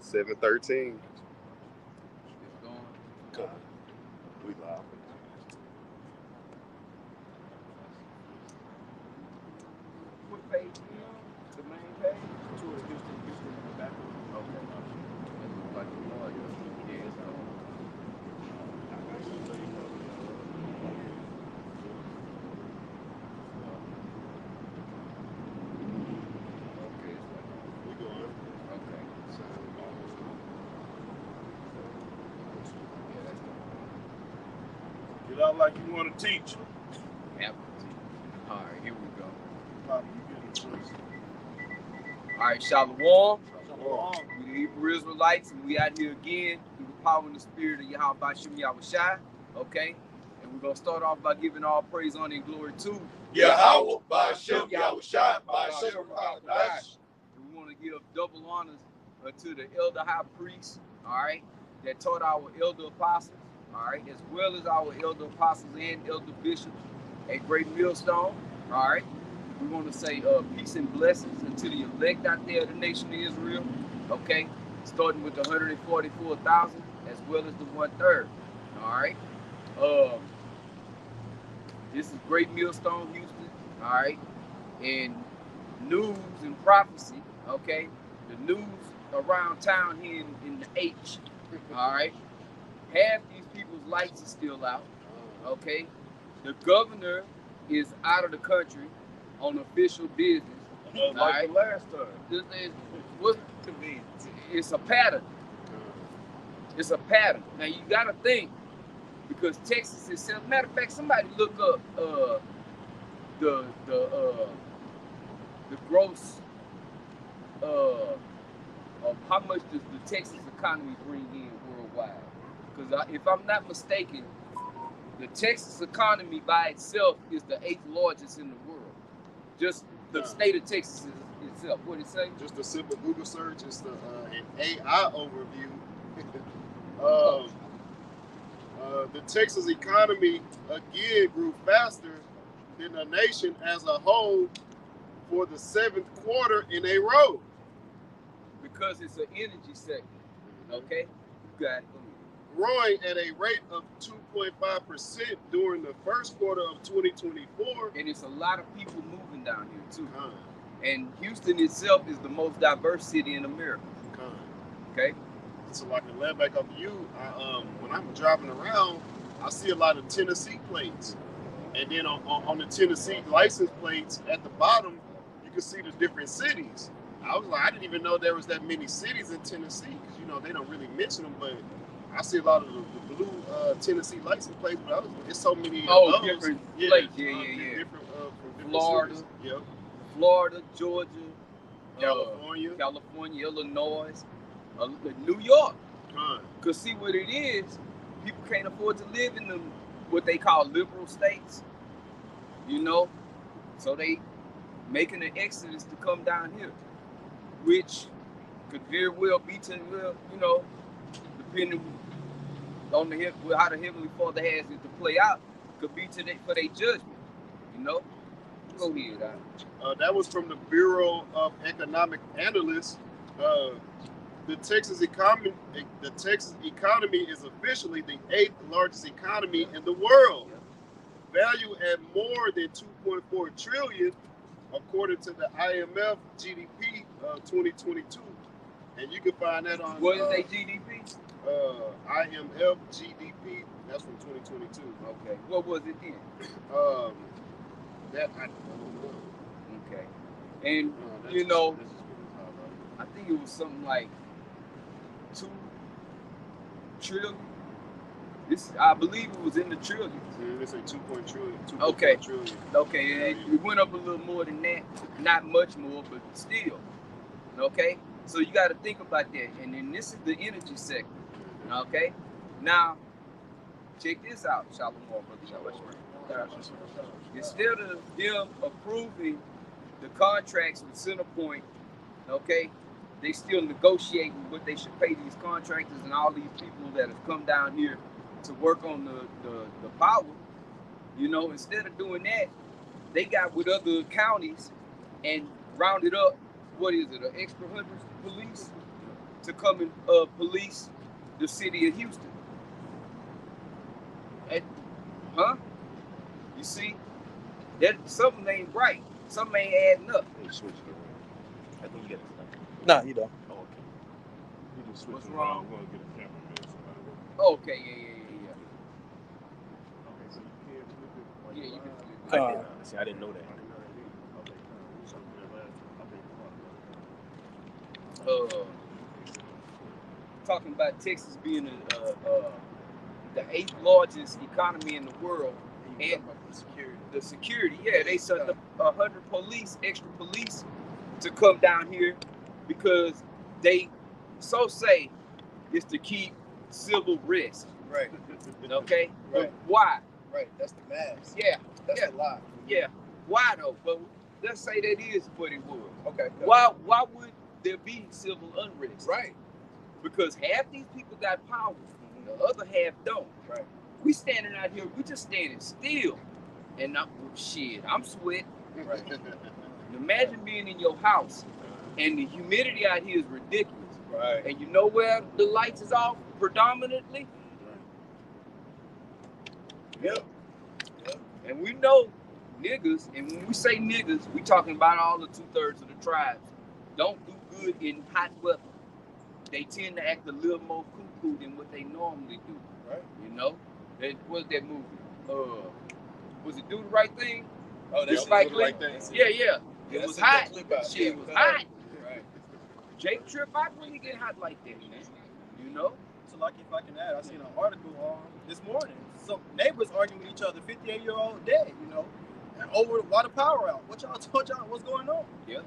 7:13. It's going. We live. What page you on? The main page? Tour of Houston in the back. Okay. That looks like a lawyer. Yeah, it's going. Okay, it's like, We going. okay. Yeah, that's the Get out like you want to teach. apathy. All right, here we go. Bobby, you get it first. All right, Shalom. Shalom. We the Hebrew Israelites, and we out here again through the power and the spirit of Yahweh Shem Yahushai. Okay? And we're going to start off by giving all praise, honor, and glory to Yahweh, by Shem Yahushai, by Shem Yahushai. And we want to give double honors to the elder high priest, all right, that taught our elder apostles, all right, as well as our elder apostles and elder bishops at Great Millstone, all right. We want to say peace and blessings unto the elect out there of the nation of Israel, okay, starting with the 144,000 as well as the 1/3, all right. This is Great Millstone, Houston, all right, and news and prophecy, okay, the news around town here in the H, all right, half these people's lights are still out, okay, the governor is out of the country on official business, all Like right, the last time. this is what it's a pattern. It's a pattern. Now you gotta think, because Texas itself. Matter of fact, somebody look up the gross of how much does the Texas economy bring in worldwide? Because if I'm not mistaken, the Texas economy by itself is the 8th largest in the world. Just the state of Texas itself. What did it say? Just a simple Google search. It's the an AI overview. The Texas economy again grew faster than the nation as a whole for the 7th quarter in a row. Because it's an energy sector. Okay, you got it. Growing at a rate of 2.5% during the first quarter of 2024. And it's a lot of people moving down here too. Con, And Houston itself is the most diverse city in America. con. Okay. So like to land back up to you, when I'm driving around, I see a lot of Tennessee plates. And then on the Tennessee license plates at the bottom, you can see the different cities. I was like, I didn't even know there was that many cities in Tennessee, because they don't really mention them, but I see a lot of the blue Tennessee license plates, but it's so many of those. Different plates. Yeah. Different, from different Florida. cities. Yep. Florida, Georgia, California. Illinois, New York. Con. Because see what it is, people can't afford to live in them, what they call liberal states, so they making an exodus to come down here, which could very well be to, depending on how the Heavenly Father has it to play out, could be for their judgment, Go ahead, that was from the Bureau of Economic Analysts. The Texas economy is officially the 8th largest economy in the world, valued at more than 2.4 trillion, according to the IMF GDP 2022. And you can find that on What is their GDP? IMF GDP. That's from 2022. Okay. What was it then? That I don't know. Okay. And This is pretty I think it was something like 2 trillion. I believe it was in the trillions. They say 2.4 trillion. Okay. Trillion. Okay, it went up a little more than that. Not much more, but still. Okay? So you got to think about that. And then this is the energy sector. Okay? Now, check this out, Shalom, brother. Instead of them approving the contracts with Centerpoint, okay, they still negotiating what they should pay these contractors and all these people that have come down here to work on the power. Instead of doing that, they got with other counties and rounded up, what is it, an extra 100 police to come and police the city of Houston. Huh? You see, that something ain't right. Something ain't adding up. They switched it around. I think you got it. Nah, you don't. Oh, okay. You just switch What's it wrong? around. We're gonna get a cameraman. Somebody. Okay, yeah. Okay, so you can't flip it. Like Yeah, you live? can flip it. Con. I didn't. See, I didn't know that. Okay, so the last Talking about Texas being the 8th largest economy in the world, and the security, yeah, they sent up 100 extra police, to come down here because they say it's to keep civil risk. Right. Okay. Right. But why? Right. That's the mask. Yeah. That's Yeah. the lie. Yeah. Why though? But let's say that is what it was. Okay. Why would there be civil unrest? Right. Because half these people got power, the other half don't. Right. We standing out here, we just standing still. And I'm sweating. Right. Imagine being in your house and the humidity out here is ridiculous. Right. And you know where the lights is off predominantly? Yep. And we know niggas, and when we say niggas, we talking about all the 2/3 of the tribes, don't do good in hot weather. They tend to act a little more cuckoo than what they normally do. Right. You know? What's that movie? Was it Do the Right Thing? Oh, This that's Spike the Lee? right thing. Yeah. Yeah, It was that's hot. the clip out. Shit Yeah. was hot. Right. Jake trip out when he get hot like that, man. You know? So, like, if I can add, I seen an article this morning. Some neighbors arguing with each other, 58-year-old dead, you know, and over why the power out. What's going on? Yeah.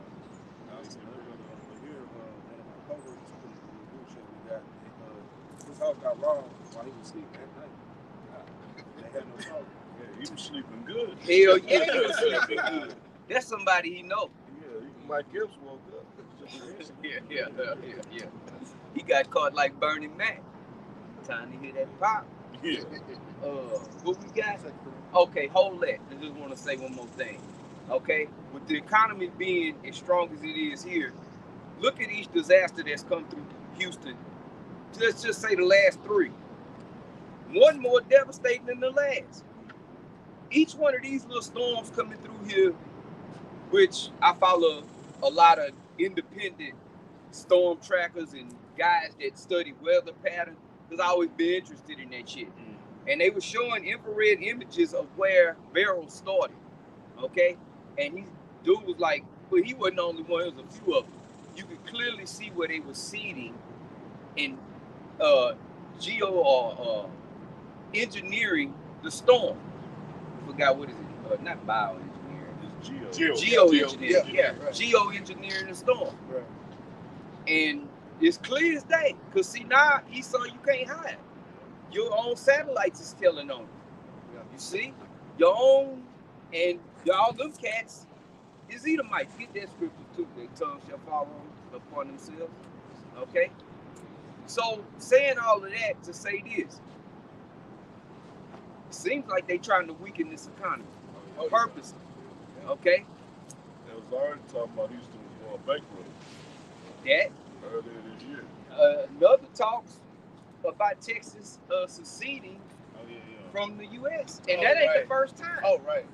His house got robbed while he was sleeping at night. They had no power. Yeah, he was sleeping good. Hell yeah, he was sleeping good. That's somebody he know. Yeah, Mike Gibbs woke up. Yeah. He got caught like Burning Man. Time to hear that pop. Yeah. What we got? Okay, hold that. I just want to say one more thing. Okay, with the economy being as strong as it is here, look at each disaster that's come through Houston. Let's just say the last 3. One more devastating than the last. Each one of these little storms coming through here, which I follow a lot of independent storm trackers and guys that study weather patterns, because I always been interested in that shit. And they were showing infrared images of where Beryl started. Okay? And dude was like, well, he wasn't the only one, there was a few of them. You could clearly see where they were seeding and engineering the storm. I forgot what is it? Not bioengineering. It's Geoengineering. Yeah. Right. Geoengineering the storm. Right. And it's clear as day. Because see, now, Esau, you can't hide. Your own satellites is telling on you. Yeah. You see? Your own, and y'all them cats is Edomites. Get that scripture too. Their tongue shall fall upon themselves. Okay? So, saying all of that to say this, it seems like they trying to weaken this economy. Purposely. Okay? It was already talking about Houston was going bankrupt That. earlier this year. Another talks about Texas seceding Oh, yeah. from the U.S. And Oh, that ain't right. the first time. Oh, right.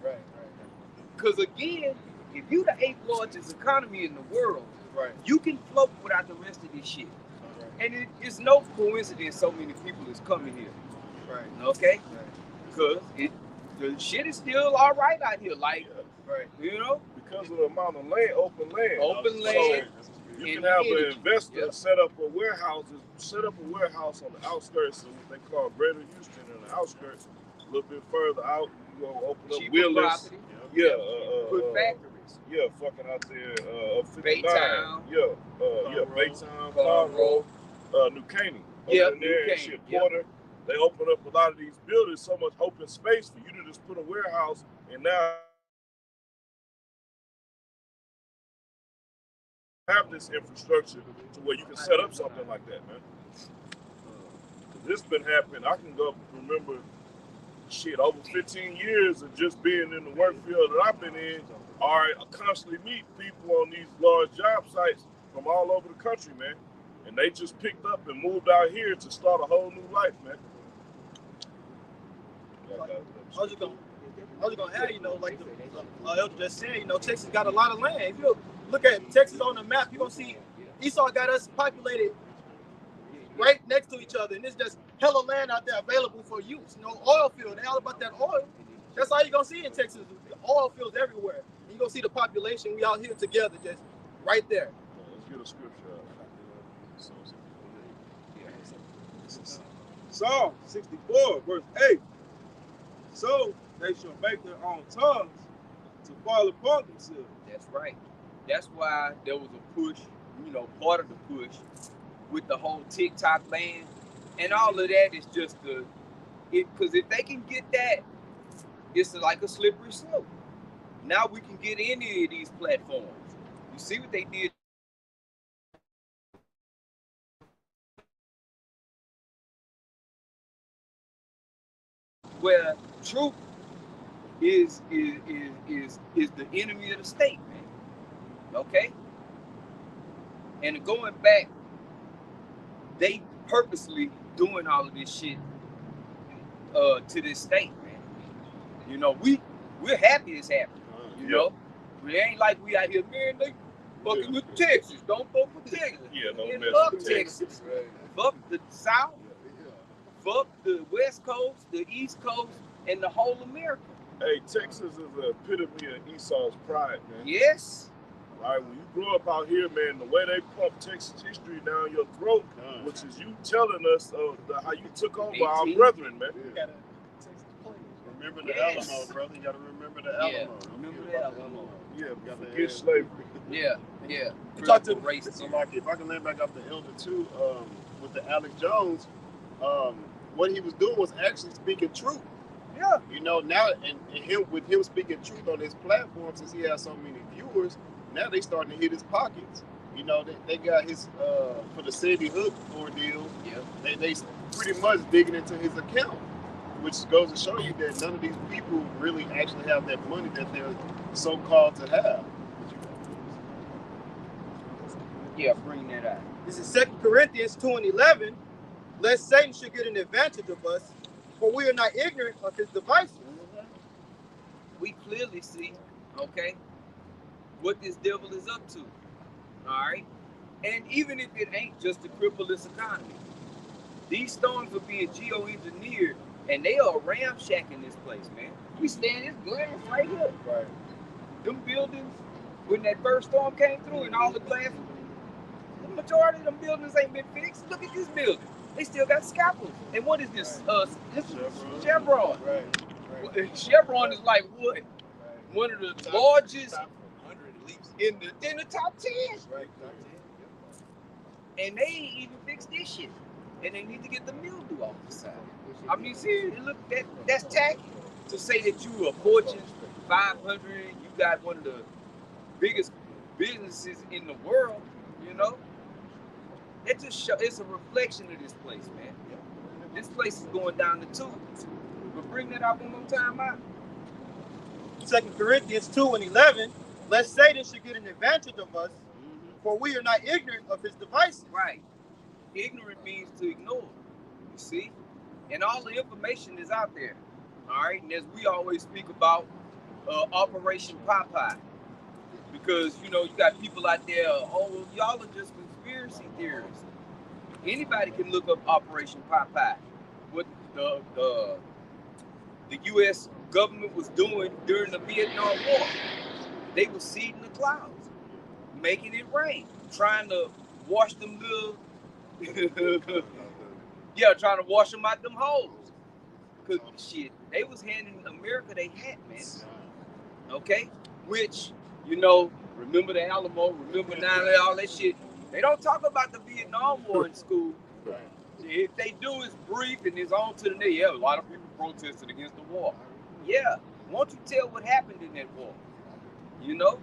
Because again, if you the 8th largest economy in the world, Right. you can float without the rest of this shit. And it's no coincidence so many people is coming here. Right. Okay? Because the shit is still all right out here. Like, Right. you know? Because of the amount of land, open land. Open So, land. you and can have an energy. investor Yep. set up a warehouse on the outskirts of what they call Greater Houston, and the outskirts, a little bit further out, you go open up Cheaper Willis. property. Yeah, Put factories. yeah, fucking out there, 59. Baytown. Yeah, Conroe. Baytown, Conroe. New Caney. Yeah, Over in there New and Caney, shit, yep. Porter. They open up a lot of these buildings, so much open space for you to just put a warehouse, and now have this infrastructure to where you can set up something like that, man. This been happening. I can go remember shit over 15 years of just being in the work field that I've been in. I constantly meet people on these large job sites from all over the country, man. And they just picked up and moved out here to start a whole new life, man. I was just gonna add, you know, like the elder just said, you know, Texas got a lot of land. If you look at Texas on the map, you're gonna see Esau got us populated right next to each other, and there's just hella land out there available for use. You know, oil field, they all about that oil. That's all you're gonna see in Texas. Oil fields everywhere. You're gonna see the population. We out here together, just right there. Let's get a scripture out. Psalm 64, verse 8. So they shall make their own tongues to fall upon themselves. That's right. That's why there was a push, you know, part of the push with the whole TikTok land. And all of that is just because if they can get that, it's like a slippery slope. Now we can get any of these platforms. You see what they did? Where truth is the enemy of the state, man. Okay? And going back, they purposely doing all of this shit to this state, man. You know, we're happy it's happening. You know? We ain't like we out here, man, they fucking with Texas. Don't fuck with Texas. Yeah, don't and mess fuck with Texas. Fuck the South. Fuck the West Coast, the East Coast, and the whole America. Hey, Texas is the epitome of Esau's pride, man. Yes. Right, when you grow up out here, man, the way they pump Texas history down your throat, which is you telling us how you took over our brethren, man. Yeah. Remember the Alamo, brother. You got to remember the Alamo. Yeah, remember the Alamo. Yeah, forget slavery. Yeah, yeah. Talk to race. So, like, if I can land back off the elder too, with the Alex Jones, what he was doing was actually speaking truth. Yeah. You know, now and him with him speaking truth on his platform, since he has so many viewers, now they starting to hit his pockets. You know, they got his for the Sandy Hook ordeal. Yeah. They pretty much digging into his account, which goes to show you that none of these people really actually have that money that they're so called to have. Yeah, bring that out. This is 2 Corinthians 2:11. Lest Satan should get an advantage of us, for we are not ignorant of his devices. We clearly see, okay, what this devil is up to. All right? And even if it ain't just to cripple this economy, these storms are being geoengineered and they are ramshacking this place, man. We stand this glass right here. Right. Them buildings, when that first storm came through and all the glass, the majority of them buildings ain't been fixed. Look at this building. They still got scaffolds. And what is this? This is Chevron. Right. Chevron is like what? Right. One of the largest in the top 10. Right. And they ain't even fixed this shit. And they need to get the mildew off the side. I mean, see, look, that's tacky to say that you are Fortune 500. You got one of the biggest businesses in the world. You know. It just show, it's a reflection of this place, man. This place is going down the tubes. But bring that out one more time out. 2 Corinthians 2:11. Lest Satan should get an advantage of us, for we are not ignorant of his devices. Right. Ignorant means to ignore. You see? And all the information is out there. All right. And as we always speak about Operation Popeye. Because, you know, you got people out there, oh, y'all are just conspiracy theorists. Anybody can look up Operation Popeye. What the U.S. government was doing during the Vietnam War. They were seeding the clouds, making it rain, trying to wash them little, trying to wash them out them holes. Cause shit, they was handing America they had, man. Okay, which, you know, remember the Alamo, remember 9/11, all that shit. They don't talk about the Vietnam War in school. If they do, it's brief and it's on to the next. Yeah, a lot of people protested against the war. Yeah, won't you tell what happened in that war? You know?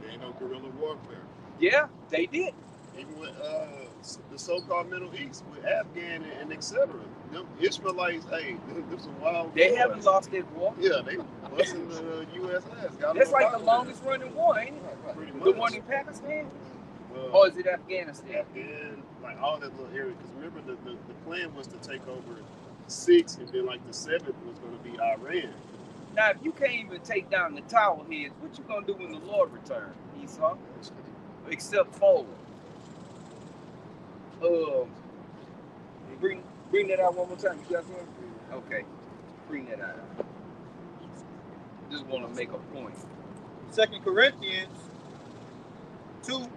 There ain't no guerrilla warfare. Yeah, they did. Even with the so-called Middle East, with Afghan and etc. Them Israelites, hey, this is a wild They war. haven't lost that war. Yeah, they busting the U.S. ass. That's like the longest running war, ain't it? The one in Pakistan? Or is it Afghanistan? Afghan, like all that little area. Because remember, the plan was to take over 6, and then like the 7th was going to be Iran. Now, if you can't even take down the tower heads, what you gonna do when the Lord returns, Esau? Except forward. Bring that out one more time. You got something? Okay, bring that out. Just want to make a point. 2 Corinthians 2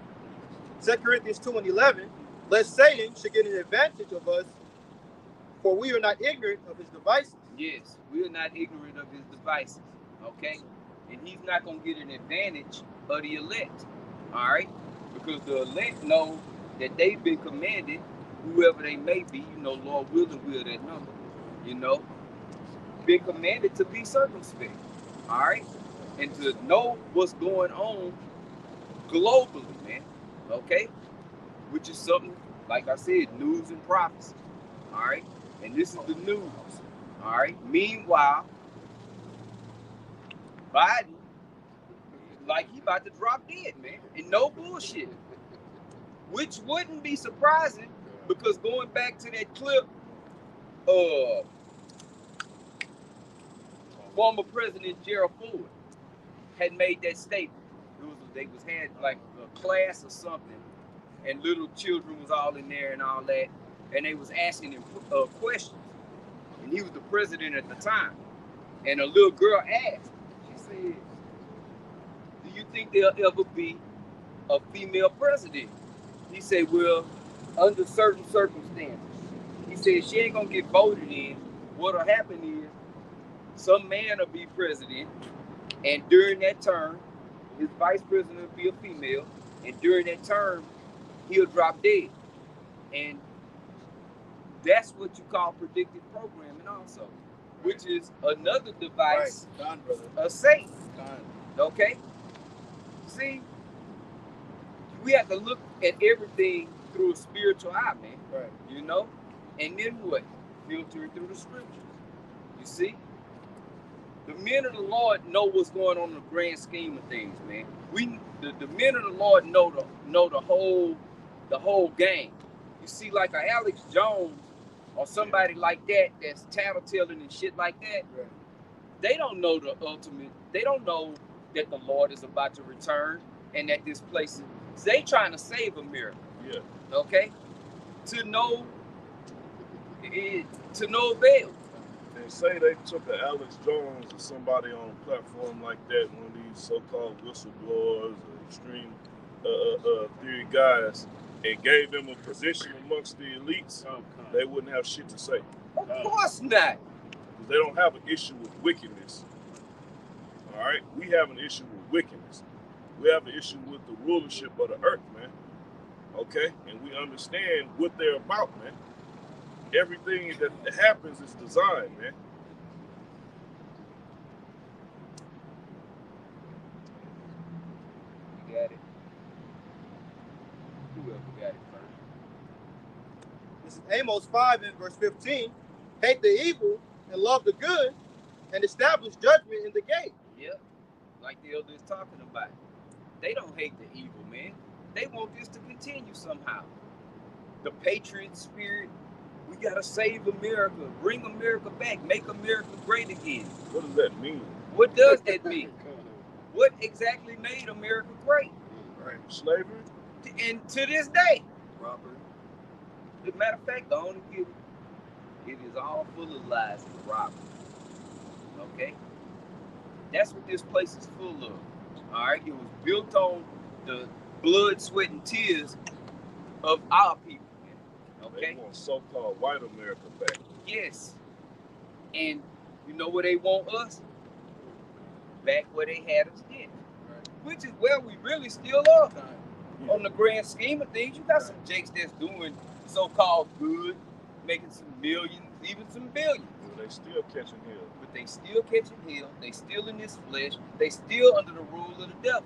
and 11, lest Satan should get an advantage of us, for we are not ignorant of his devices. Yes, we are not ignorant of his devices, okay? And he's not going to get an advantage of the elect, all right? Because the elect know that they've been commanded, whoever they may be, you know, Lord willing, will that number, you know, been commanded to be circumspect, all right? And to know what's going on globally, man, okay? Which is something, like I said, news and prophecy, all right? And this is the news, all right? Meanwhile, Biden, like he about to drop dead, man, and no bullshit. Which wouldn't be surprising, because going back to that clip, former President Gerald Ford had made that statement. They had like a class or something, and little children was all in there and all that, and they was asking him questions, and he was the president at the time. And a little girl asked, she said, "Do you think there'll ever be a female president?" He said, "Well, under certain circumstances." He said, "She ain't gonna get voted in. What'll happen is some man will be president, and during that term, his vice president will be a female, and during that term, he'll drop dead." And that's what you call predictive programming also, which is another device of Satan. Okay? See, we have to look at everything through a spiritual eye, man. Right. You know? And then what? Filter it through the scriptures. You see? The men of the Lord know what's going on in the grand scheme of things, man. The men of the Lord know the whole game. You see, like a Alex Jones or somebody like that that's tattletelling and shit like that, Right. They don't know the ultimate. They don't know that the Lord is about to return and that this place is. They trying to save America. Yeah. Okay? To no avail. They say they took a Alex Jones or somebody on a platform like that, one of these so-called whistleblowers or extreme theory guys, and gave them a position amongst the elites. They wouldn't have shit to say. Of course not. Because they don't have an issue with wickedness. All right? We have an issue with wickedness. We have an issue with the rulership of the earth, man. Okay? And we understand what they're about, man. Everything that happens is designed, man. You got it. Whoever got it first. This is Amos 5 and verse 15. Hate the evil and love the good, and establish judgment in the gate. Yep. Like the elder is talking about. They don't hate the evil, man. They want this to continue somehow. The patriot spirit. We gotta save America, bring America back, make America great again. What does that mean? What does that mean? What exactly made America great? Right. Slavery? And to this day. Robert. As a matter of fact, the only it is all full of lies and robbery. Okay? That's what this place is full of. All right? It was built on the blood, sweat, and tears of our people. Okay? They want so-called white America back. Yes. And you know where they want us? Back where they had us then. Right. Which is where we really still are. Yeah. On the grand scheme of things, you got some jakes that's doing so-called good, making some millions, even some billions. They still catching hell. But they still catching hell. They still in this flesh. They still under the rule of the devil.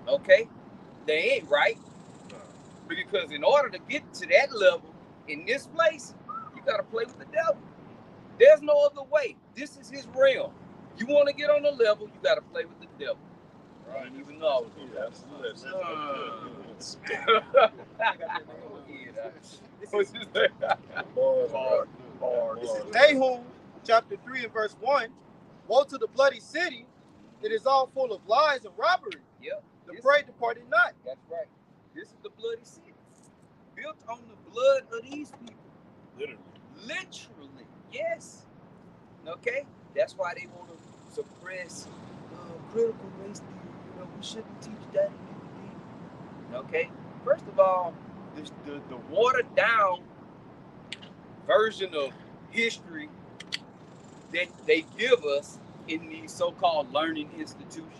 Yeah. Okay? They ain't right. Because in order to get to that level in this place, you got to play with the devil. There's no other way. This is his realm. You want to get on the level, you got to play with the devil. I didn't even know I was Yeah, that's This is Nahum, chapter 3 and verse 1. Woe to the bloody city. It is all full of lies and robbery. Yep. The prey departed not. That's right. This is the bloody city. Built on the blood of these people. Literally. Yes. Okay? That's why they want to suppress critical race theory. You know, we shouldn't teach that in anything. Okay? First of all, the watered down version of history that they give us in these so-called learning institutions.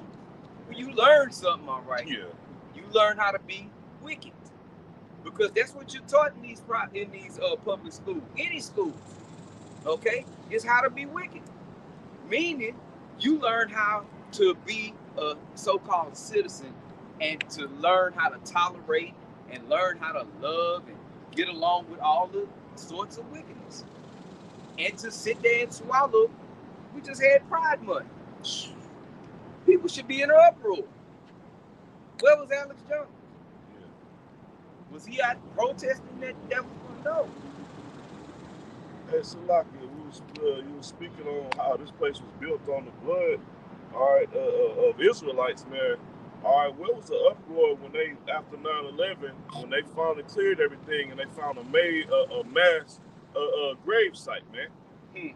When you learn something, all right, Yeah. you learn how to be wicked. Because that's what you're taught in these public schools, any schools, okay? Is how to be wicked. Meaning, you learn how to be a so-called citizen and to learn how to tolerate and learn how to love and get along with all the sorts of wickedness. And to sit there and swallow, we just had Pride Month. People should be in an uproar. Where was Alex Jones? Was he out protesting that was going to know? Hey, Salaki, you were speaking on how this place was built on the blood, all right, of Israelites, man. All right, where was the uproar when they, after 9/11, when they finally cleared everything and they found a mass grave site, man,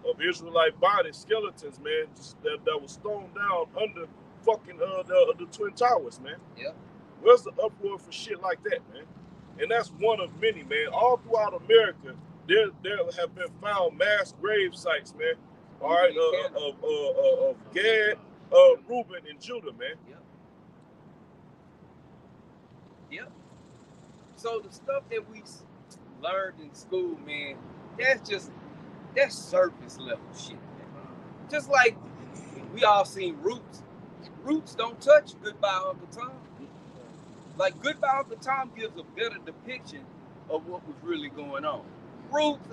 of Israelite bodies, skeletons, man, that was thrown down under fucking the Twin Towers, man. Yeah. Where's the uproar for shit like that, man? And that's one of many, man. All throughout America, there have been found mass grave sites, man. All right, of Gad, Reuben, and Judah, man. Yep. Yep. So the stuff that we learned in school, man, that's surface level shit, man. Just like we all seen Roots. Roots don't touch Goodbye Uncle Tom. Like Goodbye Uncle Tom gives a better depiction of what was really going on. Roots,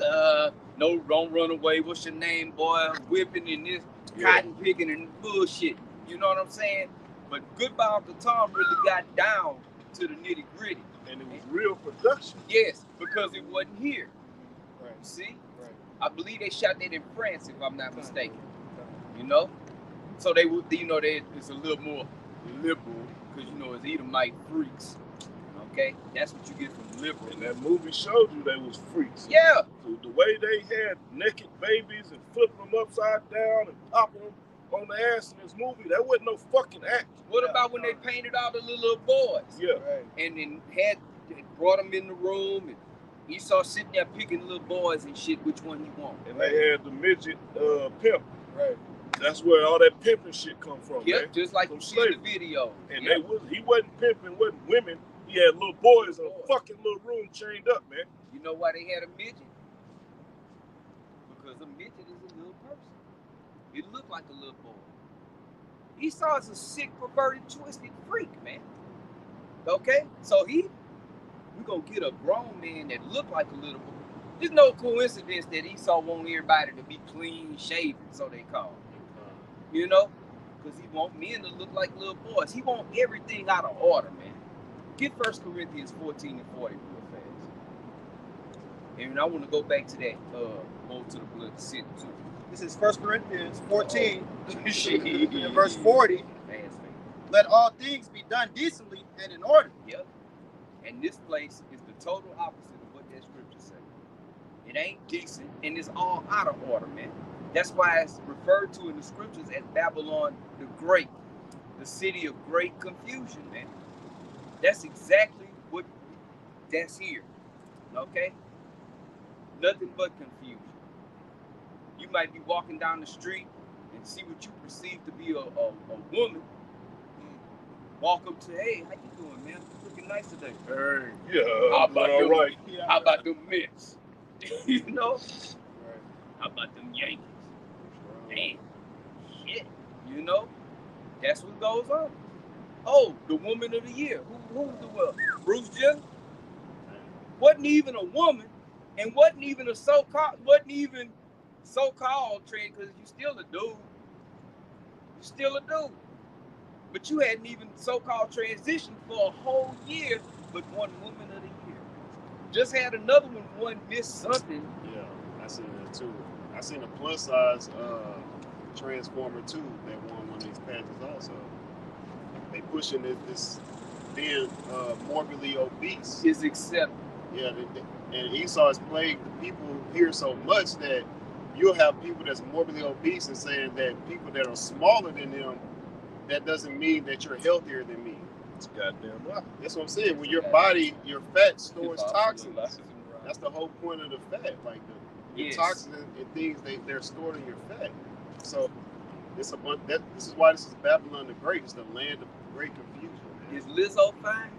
no, don't run away. What's your name, boy? Whipping and this, cotton picking and bullshit. You know what I'm saying? But Goodbye Uncle Tom really got down to the nitty gritty. And it was real production. Yes, because it wasn't here. Right. See? Right. I believe they shot that in France, if I'm not mistaken. You know? So they would, you know, it's a little more liberal, because, you know, it's Edomite freaks. Okay? That's what you get from liberal. And that movie showed you they was freaks. Yeah. So the way they had naked babies and flipping them upside down and popping them on the ass in this movie, that wasn't no fucking act. What about when they painted all the little boys? Yeah. Right. And then brought them in the room, and Esau sitting there picking little boys and shit, which one he want. And they had the midget pimp. Right. That's where all that pimping shit come from, Yep, man. just like From you see in the slavery. video. And Yep. he wasn't pimping, wasn't women. He had little boys in a fucking little room chained up, man. You know why they had a midget? Because a midget is a little person. It looked like a little boy. Esau is a sick, perverted, twisted freak, man. Okay? So we're going to get a grown man that look like a little boy. There's no coincidence that Esau want everybody to be clean shaven, so they call him. You know? Because he want men to look like little boys. He want everything out of order, man. Get 1 Corinthians 14 and 40 real fast. And I want to go back to that, go to the blood city too. This is 1 Corinthians 14 Shit. and verse 40. Fast, man. Let all things be done decently and in order. Yep. And this place is the total opposite of what that scripture says. It ain't decent and it's all out of order, man. That's why it's referred to in the scriptures as Babylon the Great, the city of great confusion, man. That's exactly what that's here. Okay? Nothing but confusion. You might be walking down the street and see what you perceive to be a woman. Walk up to, hey, how you doing, man? Looking nice today. Hey, Yeah, how about all them, right. How about them Mets? You know? Right. How about them Yankees? Damn. Shit. You know? That's what goes on. Oh, the woman of the year. Who's the Bruce Jenner? Wasn't even a woman, and wasn't even so-called trend, because you still a dude. You still a dude. but you hadn't even so-called transitioned for a whole year, but won Woman of the Year. Just had another one miss something. Yeah, I seen that too. I seen a plus size transformer too that won one of these pageants also. They pushing this being morbidly obese. Is accepted. Yeah, and Esau has plagued the people here so much that you'll have people that's morbidly obese and saying that people that are smaller than them, that doesn't mean that you're healthier than me. It's goddamn lie. That's what I'm saying. When your body, your fat stores toxins. That's the whole point of the fat. Like the toxins and things, they're stored in your fat. So it's a bunch. This is why this is Babylon the Great. It's the land of great confusion. Man. Is Lizzo fine?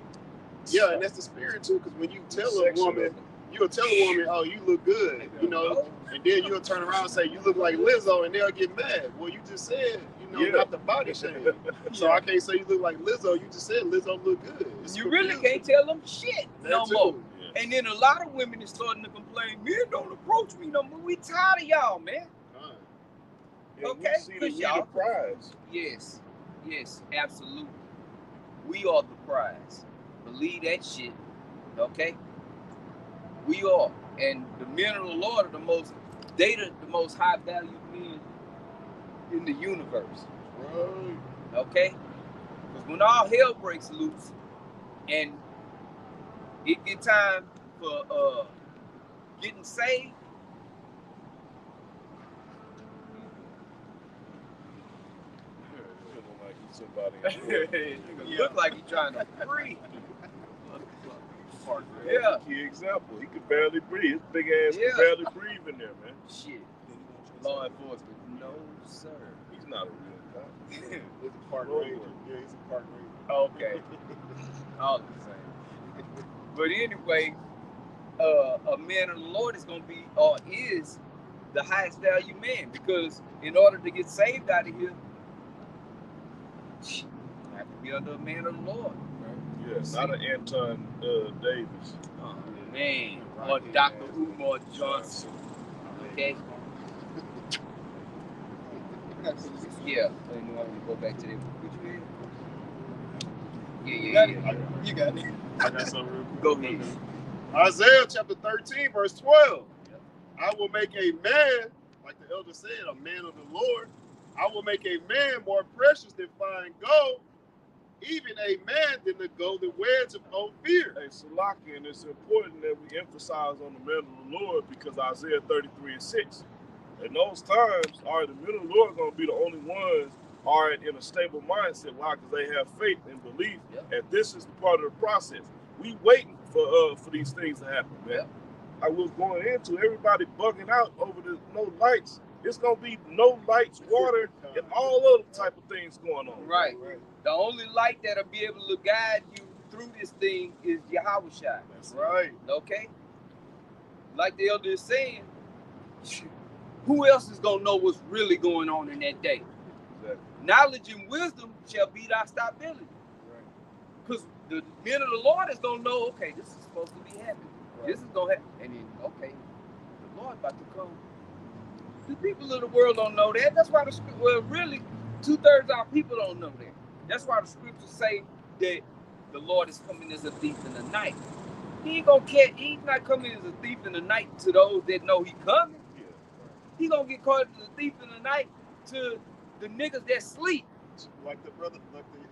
Yeah, and that's the spirit too. Because when you tell a woman, you'll tell a woman, "Oh, you look good," you know, and then you'll turn around and say, "You look like Lizzo," and they'll get mad. Well, you just said, not the body shame. So I can't say you look like Lizzo. You just said Lizzo look good. It's you really can't tell them shit no more. Yeah. And then a lot of women is starting to complain, men don't approach me no more. We tired of y'all, man. And Okay, we see that we the prize. Yes, absolutely. We are the prize. Believe that shit. Okay? We are. And the men of the Lord are the most high valued men in the universe. Right. Okay? Because when all hell breaks loose and it get time for getting saved, Somebody look like he's trying to breathe. Yeah. Key example. He could barely breathe. His big ass could barely breathe in there, man. Shit. Law enforcement. No, sir. He's not a real cop. He's a park ranger. Yeah, he's a park ranger. Okay. All the same. But anyway, a man of the Lord is gonna be or is the highest value man, because in order to get saved out of here, you have to be under a man of the Lord. Yeah, not an Anton Davis. Oh, man. Or Dr. Umar Johnson. Okay? Yeah. I didn't want to go back to that. Yeah. You got it. I got something real quick. Go ahead. Isaiah chapter 13, verse 12. I will make a man, like the elder said, a man of the Lord. I will make a man more precious than fine gold, even a man than the golden wedge of Ophir. Hey, Salaki, and it's important that we emphasize on the men of the Lord, because Isaiah 33:6. In those times, all right, the men of the Lord are going to be the only ones, all right, in a stable mindset. Why? Because they have faith and belief, and this is the part of the process. We waiting for these things to happen, man. I was going into everybody bugging out over the no lights. It's going to be no lights, water, and all other type of things going on. Right. The only light that'll be able to guide you through this thing is Yahushua. That's right. Okay? Like the elder is saying, who else is going to know what's really going on in that day? Exactly. Knowledge and wisdom shall be thy stability. Because the men of the Lord is going to know, okay, this is supposed to be happening. Right. This is going to happen. And then, okay, the Lord about to come. The people of the world don't know that. That's why really, 2/3 of our people don't know that. That's why the scriptures say that the Lord is coming as a thief in the night. He ain't gonna catch. He's not coming as a thief in the night to those that know he coming. He gonna get caught as a thief in the night to the niggas that sleep. Like the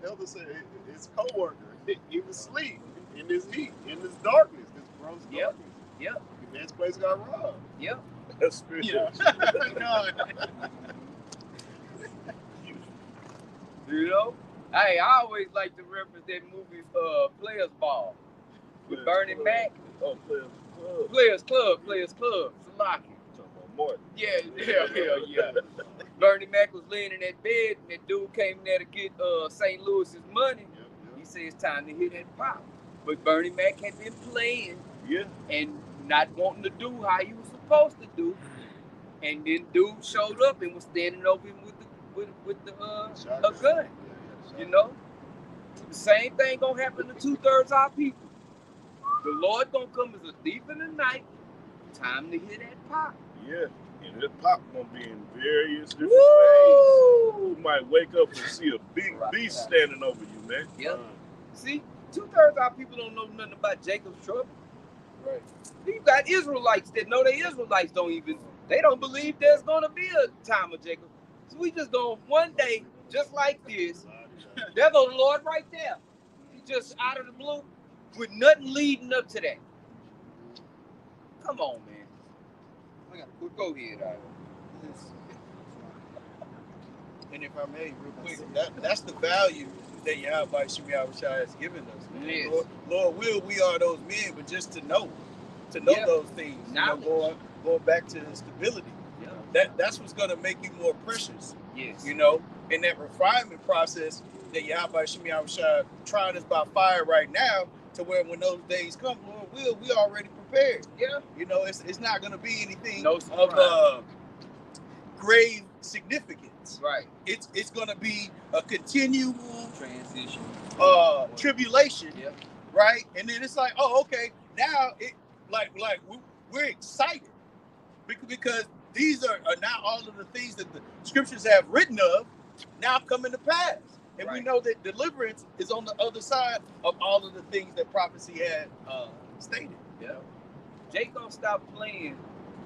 elder said, his co-worker, he was asleep in this heat, in this darkness, this gross darkness. Yep. The man's place got robbed. Yep. That's spiritual. You know? Hey, I always like to reference that movie Players Ball with Bernie Mac. Oh, Players Club. Salaki. Martin. Yeah. Bernie Mac was laying in that bed, and that dude came in there to get St. Louis's money. He said it's time to hit that pop. But Bernie Mac had been playing and not wanting to do how he was supposed to do. And then dude showed up and was standing over him with a gun. You know? The same thing gonna happen to 2/3 of our people. The Lord gonna come as a thief in the night. Time to hit that pop. Yeah, and that pop gonna be in various different ways. Woo! You might wake up and see a big beast standing over you, man. Yep. See, 2/3 of our people don't know nothing about Jacob's trouble. Right. You got Israelites that know they Israelites they don't believe there's gonna be a time of Jacob. So we just go one day, just like this. There go the Lord right there. He just out of the blue with nothing leading up to that. Come on, man. I gotta go ahead, Ira. And if I may, real quick, that's the value that Yahweh Shai has given us. Yes. Lord will, we are those men, but just to know those things. Going back to the stability. Yeah. That's what's gonna make you more precious. Yes. In that refinement process that Yahweh Shai trying us by fire right now, to where when those days come, Lord will, we already prepared. Yeah. It's not gonna be anything No of grave significance. Right. It's gonna be a continual Transition. tribulation. Yeah. Right? And then it's like, oh, okay, now it we're excited because these are now all of the things that the scriptures have written of now coming to pass. And we know that deliverance is on the other side of all of the things that prophecy had stated. Yeah. Jake gonna stop playing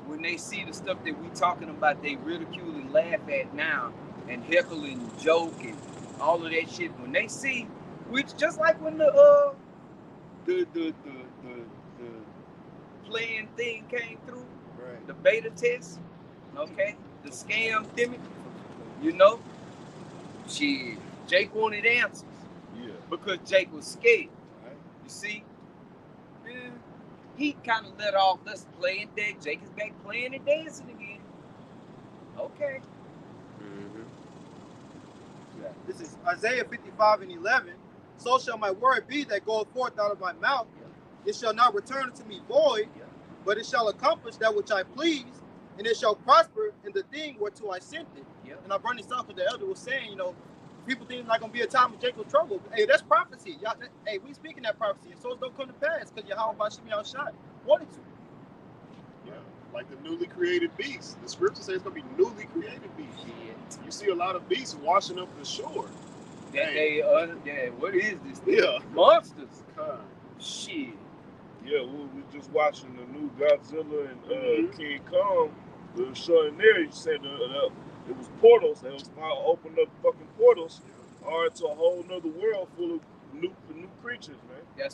when they see the stuff that we talking about. They ridicule and laugh at now, and heckle and joke and all of that shit. When they see, which just like when the playing thing came through, Right. the beta test, okay, the scam thing, shit. Jake wanted answers. Yeah. Because Jake was scared. Right. You see? Yeah. He kind of let off, let's play and dance. Jake is back playing and dancing again. Okay. Mm-hmm. Yeah. This is Isaiah 55:11. So shall my word be that goeth forth out of my mouth. It shall not return unto me void, but it shall accomplish that which I please, and it shall prosper in the thing whereto I sent it. Yep. And I brought this up because the elder was saying, people think it's not going to be a time of Jacob's trouble. Hey, that's prophecy. Hey, we speaking that prophecy, and so it's don't come to pass because Yahweh Bashim Yahushua wanted to. Yeah, like the newly created beast. The scripture says it's going to be newly created beasts. Shit. You see a lot of beasts washing up the shore. That what is this thing? Yeah. Monsters. God. Shit. Yeah, we were just watching the new Godzilla and King Kong. The show in there, you said it was portals. They was opened up fucking portals to a whole nother world full of new creatures, man.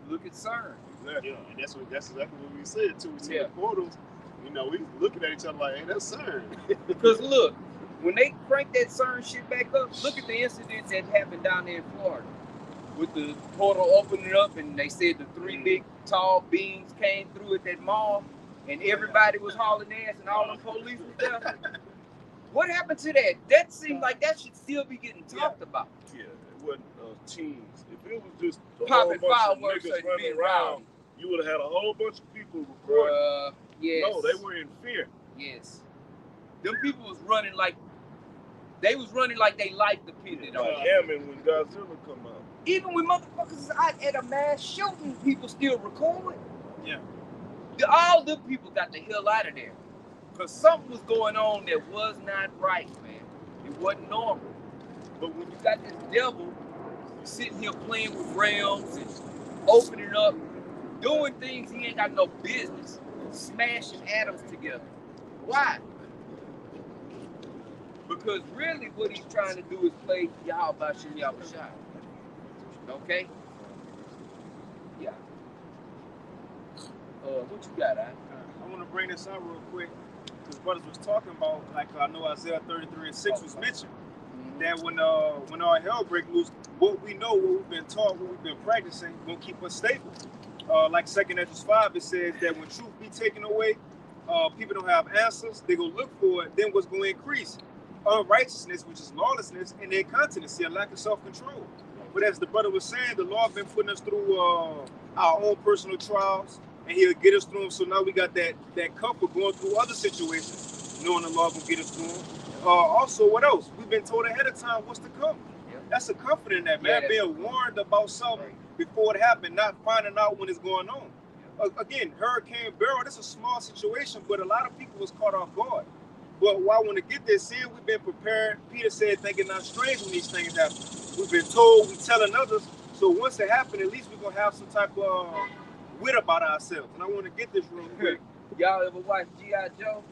Look at CERN. Exactly. Yeah, and that's exactly what we said too. We see Yeah. the portals. We looking at each other like, hey, that's CERN. Because look, when they crank that CERN shit back up, look at the incidents that happened down there in Florida. With the portal opening up, and they said the three big tall beings came through at that mall, and everybody was hauling ass, and all the police was there. What happened to that? That seemed like that should still be getting talked about. Yeah, it wasn't teens. If it was just a Popping whole bunch of fireworks niggas and running being around, rowdy. you would have had a whole bunch of people recording. Yes. No, they were in fear. Yes. Them people was running like they life depended on Like it. Hammond when Godzilla come out. Even when motherfuckers is out at a mass shooting, people still record. Yeah. All them people got the hell out of there. Because something was going on that was not right, man. It wasn't normal. But when you got this devil sitting here playing with realms and opening up, doing things he ain't got no business, smashing atoms together. Why? Because really what he's trying to do is play Yahweh Bashim Yahushua. Okay? Yeah. What you got, I want to bring this up real quick because brothers was talking about, like I know Isaiah 33:6 was mentioned, that when our hell break loose, what we know, what we've been taught, what we've been practicing, will keep us stable. Like 2 Ezra 5, it says that when truth be taken away, people don't have answers, they go look for it, then what's going to increase? Unrighteousness, which is lawlessness, and incontinency, a lack of self-control. But as the brother was saying, the Lord been putting us through our own personal trials, and he'll get us through them. So now we got that comfort going through other situations, knowing the Lord will get us through them. Also, what else? We've been told ahead of time what's to come. Yeah. That's a comfort in that, man. Yeah, Being warned about something before it happened, not finding out when it's going on. again, Hurricane Beryl, this is a small situation, but a lot of people was caught off guard. But while when to get this sin, we've been prepared. Peter said, thinking not strange when these things happen. We've been told, we telling others. So once it happened, at least we're going to have some type of wit about ourselves. And I want to get this real quick. Y'all ever watch G.I. Joe?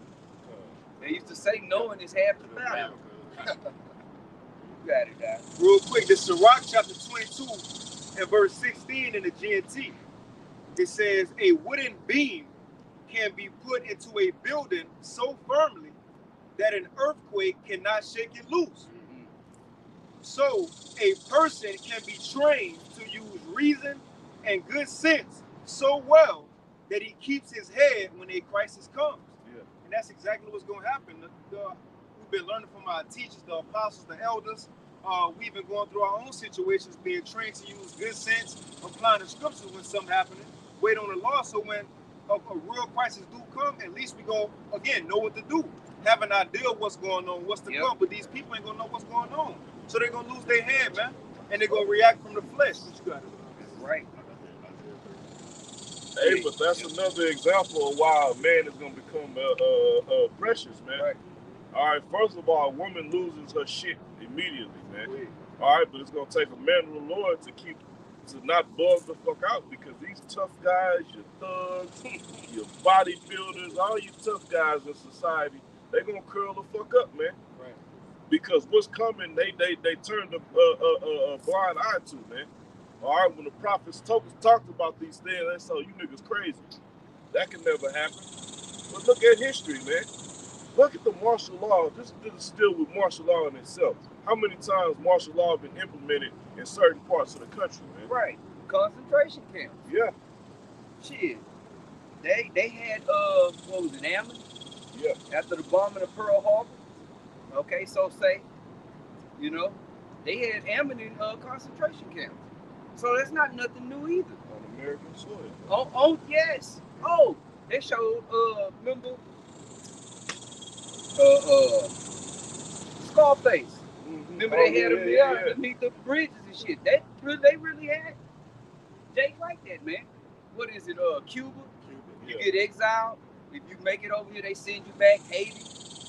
They used to say knowing is half the battle. You got it, guys. Real quick, this is Sirach chapter 22 and verse 16 in the GNT. It says, a wooden beam can be put into a building so firmly that an earthquake cannot shake it loose. Mm-hmm. So a person can be trained to use reason and good sense so well that he keeps his head when a crisis comes. Yeah. And that's exactly what's going to happen. We've been learning from our teachers, the apostles, the elders. We've been going through our own situations, being trained to use good sense, applying the scriptures when something happening, wait on the law, so when a real crisis do come, at least we go, again, know what to do. Have an idea of what's going on, what's to come, but these people ain't going to know what's going on. So they're going to lose their head, man, and they're going to react from the flesh. What you got? Right. Hey, but that's another example of why a man is going to become precious, man. Right. All right, first of all, a woman loses her shit immediately, man. All right, but it's going to take a man of the Lord to not bug the fuck out, because these tough guys, your thugs, your bodybuilders, all you tough guys in society, they're going to curl the fuck up, man. Right. Because what's coming, they turned a blind eye to, man. All right, when the prophets talked about these things, they said, you niggas crazy. That can never happen. But look at history, man. Look at the martial law. This is still with martial law in itself. How many times martial law have been implemented in certain parts of the country, man? Right. Concentration camps. Yeah. Shit. They had what was it, Ammon? Yeah. After the bombing of Pearl Harbor. Okay, so say, they had Ammon in concentration camps. So that's not nothing new either. On American soil. Oh yes. Oh, they showed remember Scarface. Mm-hmm. Remember they had him underneath the bridges and shit. They really had Jake like that, man. What is it? Cuba? You get exiled. If you make it over here, they send you back. Haiti,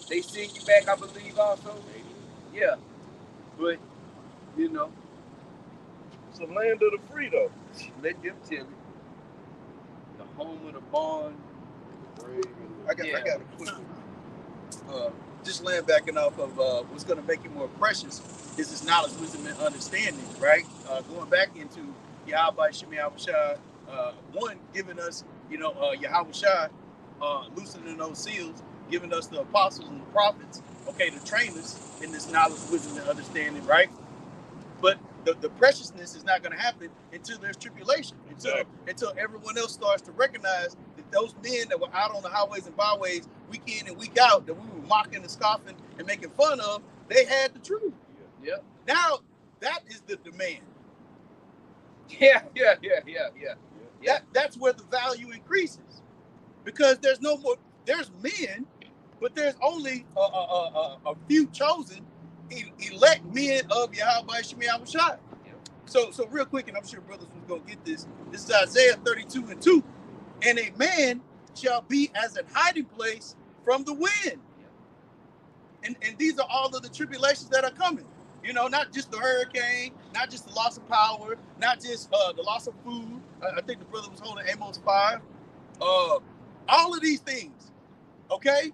they send you back, I believe, also. Yeah. But, It's a land of the free, though. let them tell it. The home of the bond. I got a quick just laying backing off of what's going to make you more precious is this knowledge, wisdom, and understanding, right? Going back into Yahweh Shemi Yahushua, one giving us, Yahushua, loosening those seals, giving us the apostles and the prophets, okay, to train us in this knowledge, wisdom, and understanding, right? But the preciousness is not going to happen until there's tribulation, until everyone else starts to recognize that those men that were out on the highways and byways week in and week out, that we were mocking and scoffing and making fun of, they had the truth. Yeah. Now that is the demand. Yeah. That's where the value increases, because there's no more. There's men, but there's only a few chosen, elect men of Yahweh Shemi Yahushua. So real quick, and I'm sure brothers was gonna get this. This is Isaiah 32:2, and a man shall be as an hiding place from the wind. And these are all of the tribulations that are coming. Not just the hurricane, not just the loss of power, not just the loss of food. I think the brother was holding Amos 5. All of these things, okay?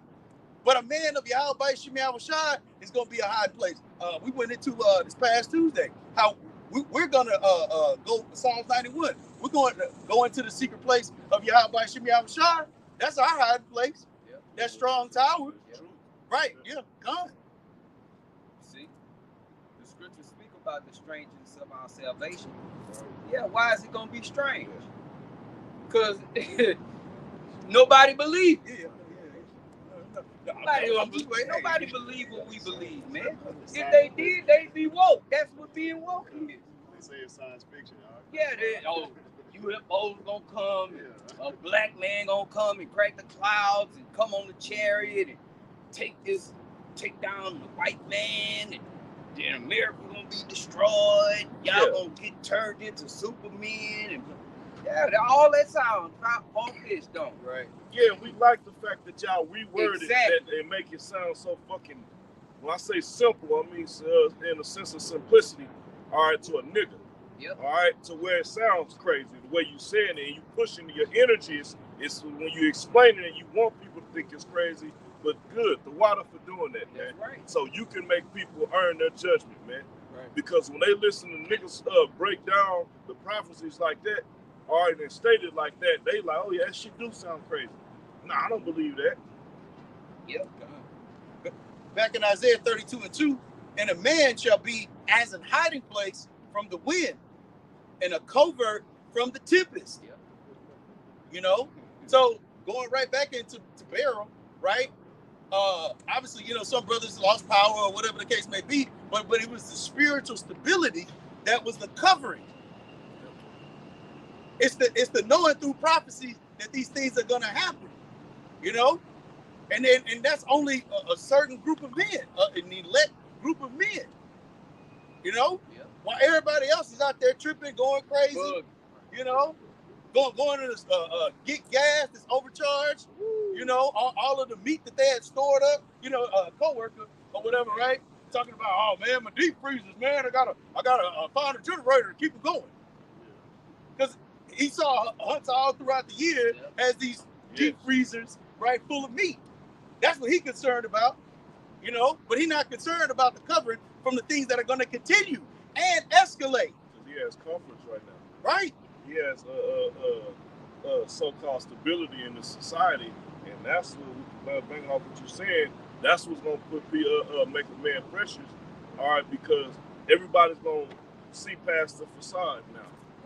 But a man of Yahweh Shemi Yahushua is going to be a hiding place. We went into this past Tuesday how we're going to go Psalms 91. We're going to go into the secret place of Yahweh Shemi Yahushua. That's our hiding place. Yeah. That strong tower. Yeah. Right, yeah, God. See, the scriptures speak about the strangeness of our salvation. Yeah, why is it going to be strange? Because nobody believes. Nobody believe what we believe, man. If they did, they'd be woke. That's what being woke is. They say it's science fiction. Yeah, UFOs gonna come, a black man gonna come and crack the clouds and come on the chariot and take down the white man, and then America gonna be destroyed. Y'all gonna get turned into supermen, and Yeah, all that sound all fish don't. Right. Yeah, we like the fact that y'all reword Exactly. it and make it sound so fucking. When I say simple, I mean in a sense of simplicity. All right, to a nigga. Yep. All right, to where it sounds crazy. The way you saying it and you pushing your energies. It's when you explain it and you want people to think it's crazy, but good. The water for doing that, man. That's right. So you can make people earn their judgment, man. Right. Because when they listen to niggas break down the prophecies like that, all right, and state it like that, they like, oh yeah, that shit do sound crazy. Nah, I don't believe that. Yep. Back in Isaiah 32:2, and a man shall be as an hiding place from the wind, and a covert from the tempest. Yep. You know, so going right back into Beryl, right? Obviously, you know, some brothers lost power or whatever the case may be, but it was the spiritual stability that was the covering. It's the knowing through prophecy that these things are gonna happen, you know, and that's only a certain group of men, an elect group of men, you know, while everybody else is out there tripping, going crazy, you know, going to this, get gas that's overcharged, you know, all of the meat that they had stored up, you know, a coworker or whatever, right? Talking about, oh man, my deep freezers, man, I gotta find a generator to keep it going, because Esau hunts all throughout the year has these deep freezers, right, full of meat. That's what he's concerned about, you know, but he's not concerned about the covering from the things that are going to continue and escalate. Because he has comforts right now. Right. He has so-called stability in the society, and that's what, banging off what you're saying, that's what's going to make a man precious, all right, because everybody's going to see past the facade now.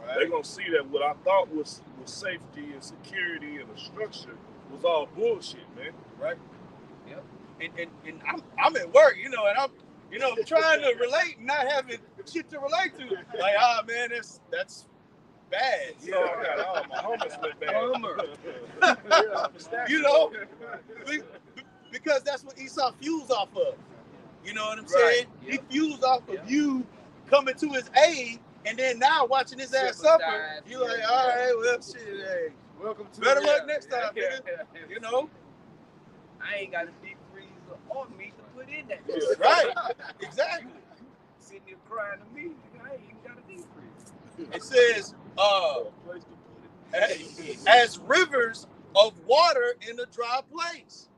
Right. They're going to see that what I thought was safety and security and a structure was all bullshit, man. Right. Yep. And I'm at work, you know, and I'm, you know, trying to relate and not having shit to relate to. Like, man, that's bad. Yeah, I got all my hummus went bad. You know, because that's what Esau fuels off of. You know what I'm saying? Yep. He fuels off of you coming to his aid, and then now watching his ass suffer. You're like, all right, well, shit, hey, Welcome to better luck next time, nigga. You know? I ain't got a deep freezer or meat to put in that. Right. Exactly. Sitting there crying to me, I ain't even got a deep freezer. It says, as rivers of water in a dry place.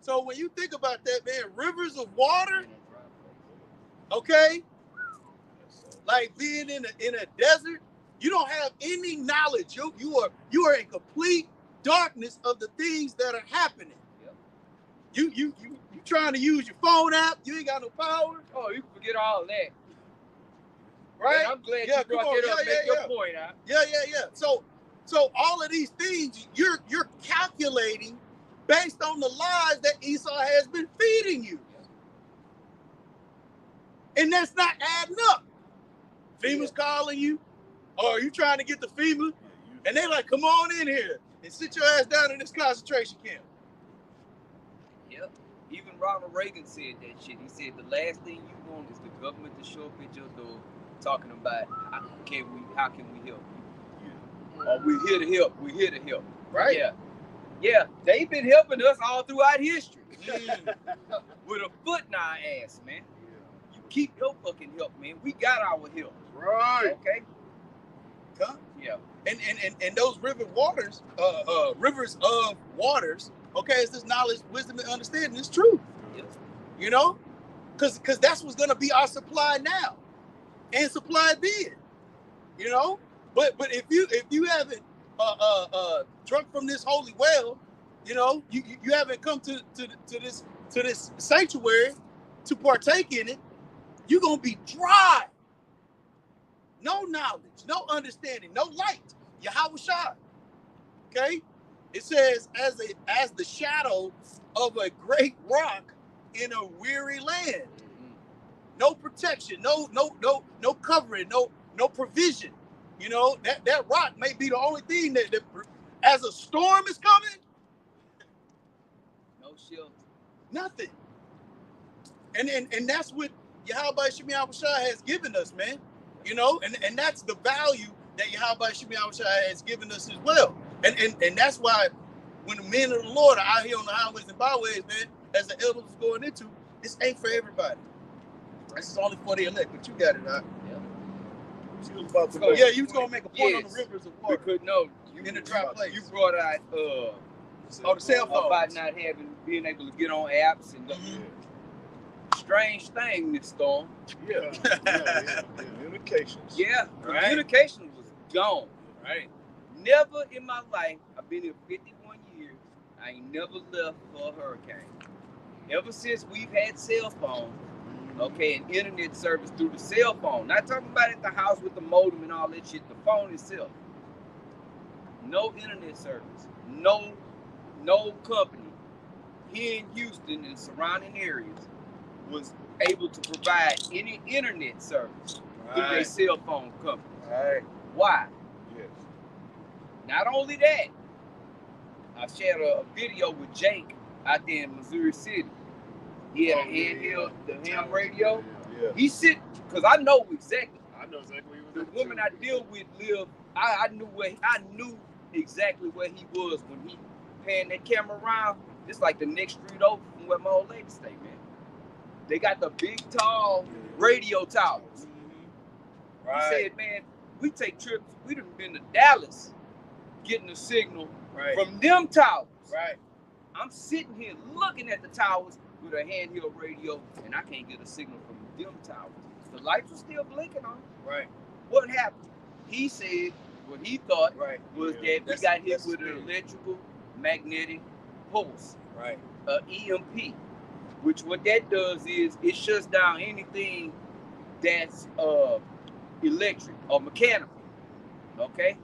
So when you think about that, man, rivers of water, okay, like being in a desert, you don't have any knowledge. You are in complete darkness of the things that are happening. Yep. You trying to use your phone app, you ain't got no power. Oh, you can forget all that. Right? Man, I'm glad you brought that up. Make your point out. Yeah. So all of these things you're calculating based on the lies that Esau has been feeding you. And that's not adding up. FEMA's calling you, or you trying to get the FEMA, and they like, come on in here and sit your ass down in this concentration camp. Yep. Even Ronald Reagan said that shit. He said the last thing you want is the government to show up at your door talking about how can we help you? Or we're here to help. We're here to help. Right? Yeah. They've been helping us all throughout history. With a foot in our ass, man. You keep your fucking help, man. We got our help. Right. Okay. Huh? Yeah. And those rivers of waters, okay, it's this knowledge, wisdom, and understanding. It's true. Yes. You know? Because that's what's gonna be our supply now. And supply then. You know? But if you haven't drunk from this holy well, you know, you haven't come to this sanctuary to partake in it, you're gonna be dry. No knowledge, no understanding, no light. Yahweh Shai. Okay? It says, as the shadow of a great rock in a weary land. No protection, no covering, no provision. You know, that rock may be the only thing that as a storm is coming, no shelter. Nothing. And that's what Yahweh Shai has given us, man. You know, and that's the value that Yahweh Shemi Shai has given us as well. And that's why when the men of the Lord are out here on the highways and byways, man, as the elders is going into, this ain't for everybody. This is only for the elect, but you got it out. You was about to So yeah, you was gonna make a point on Yes. the rivers of water. Because no, you In a dry place. You brought out Oh, the cell phone. about not being able to get on apps and strange thing, Miss Storm. Yeah. Communications. Yeah, Right. communication was gone. Right. Never in my life, I've been here 51 years, I ain't never left for a hurricane. Ever since we've had cell phones, okay, and internet service through the cell phone. Not talking about at the house with the modem and all that shit, the phone itself. No internet service, no company here in Houston and surrounding areas was able to provide any internet service through their cell phone company. Right. Why? Yes. Not only that, I shared a video with Jake out there in Missouri City. He had a handheld, the ham radio. Yeah. He sit, because I know exactly. I know exactly what The it was. woman I deal with lived. I knew exactly where he was when he panned that camera around. It's like the next street over from where my old lady stay, man. They got the big, tall radio towers. Right. He said, man, we take trips. We done been to Dallas getting a signal Right. from them towers. Right. I'm sitting here looking at the towers with a handheld radio, and I can't get a signal from them towers. The lights were still blinking on. Right. What happened? He said what he thought Right. was Yeah. that we That's- got hit that's with an weird. electrical magnetic pulse, Right. EMP, which what that does is it shuts down anything that's electric or mechanical. Okay?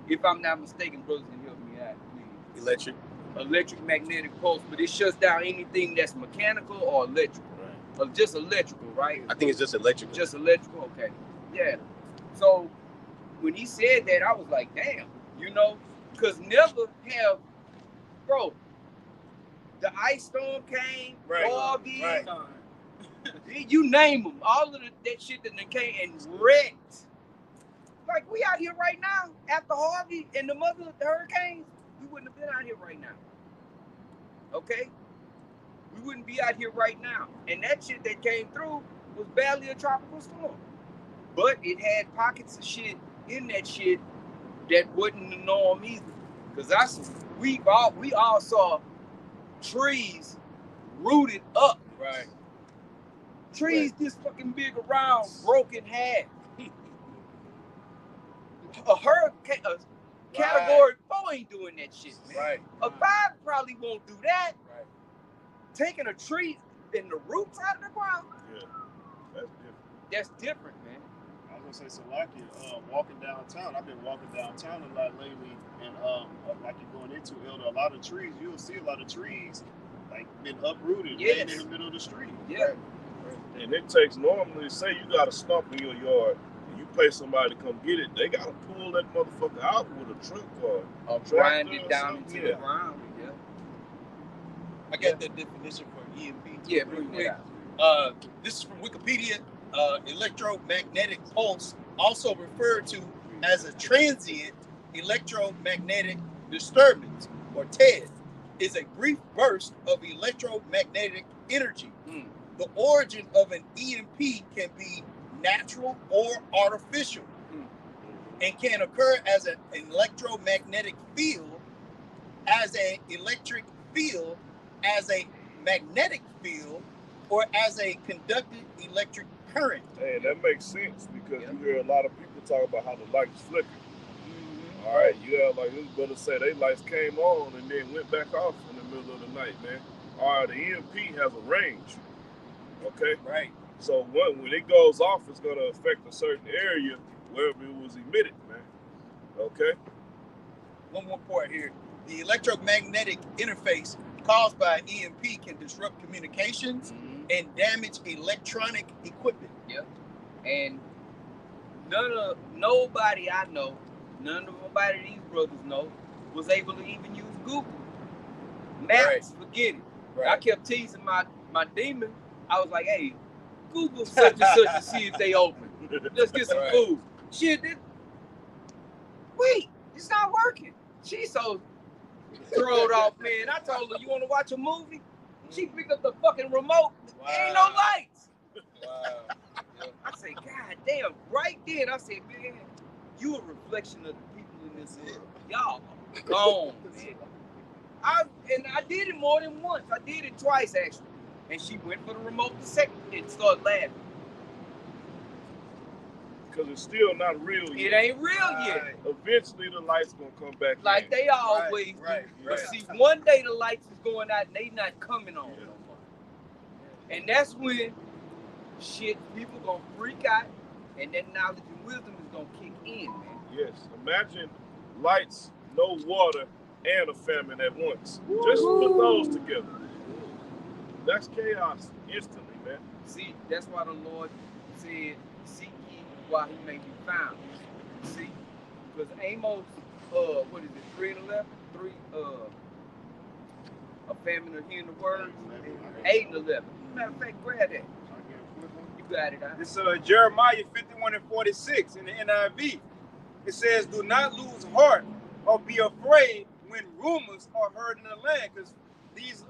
If I'm not mistaken, brothers can help me out, please. Electric magnetic pulse, but it shuts down anything that's mechanical or electrical. Right. Or just electrical, right? I think it's just electrical. Just electrical, okay. Yeah. So when he said that, I was like, damn, because never have, bro, the ice storm came, Right. Harvey, Right. you name them, all of that shit that they came and wrecked. Like, we out here right now, after Harvey and the mother of the hurricanes, we wouldn't have been out here right now. Okay? We wouldn't be out here right now. And that shit that came through was barely a tropical storm. But it had pockets of shit in that shit that wasn't the norm either. Because we all saw trees rooted up. Right. Trees this fucking big around, broken half. A hurricane, category 4 ain't doing that shit, man. Right. A 5 probably won't do that. Right. Taking a tree and the roots out of the ground, Yeah. That's different. that's different, man. I was gonna say, Salakia, walking downtown. I've been walking downtown a lot lately, and like you're going into Elder, a lot of trees. You'll see a lot of trees like been uprooted, laying in Yes. the middle of the street. Yeah. And it takes normally, say you got a stump in your yard, and you pay somebody to come get it, they gotta pull that motherfucker out with a truck car. Or Tractor grind or it down something, into yeah. the ground. Yeah. I got the definition for EMP. Yeah, real bring quick. it out. This is from Wikipedia. Electromagnetic pulse, also referred to as a transient electromagnetic disturbance, or TED, is a brief burst of electromagnetic energy. Mm. The origin of an EMP can be natural or artificial, and can occur as an electromagnetic field, as an electric field, as a magnetic field, or as a conducted electric current. Hey, that makes sense because Yeah. you hear a lot of people talk about how the lights flicker. All right, you have like this brother say they lights came on and then went back off in the middle of the night, man. All right, the EMP has a range. Okay, Right. so when it goes off, it's gonna affect a certain area wherever it was emitted, man. Okay. One more part here. The electromagnetic interface caused by an EMP can disrupt communications Mhm. and damage electronic equipment. And nobody I know, nobody these brothers know, was able to even use Google Maps. Forget it. I kept teasing my demon. I was like, hey, Google such and such to see if they open. Let's get some Right. food. Shit, wait, it's not working. She's so thrown off, man. I told her, you want to watch a movie? She picked up the fucking remote. There ain't no lights. Wow. I said, God damn, right then, I said, man, you a reflection of the people in this world. Y'all gone, man. I did it more than once. I did it twice, actually. And she went for the remote the second and started laughing. Because it's still not real It yet. ain't real yet. Eventually, the lights going to come back Like in. they always do. Right. But see, one day the lights is going out and they not coming on no more. And that's when shit, people gonna freak out and that knowledge and wisdom is gonna kick in, man. Yes. Imagine lights, no water, and a famine at once. Just put those together. That's chaos instantly, man. See, that's why the Lord said, seek ye while he may be found. See? Because Amos, what is it, 3 and 11? A famine of hearing the word. 8 and 11. Matter of fact, grab that. You got it, huh? It's Jeremiah 51 and 46 in the NIV. It says, do not lose heart or be afraid when rumors are heard in the land. Because these,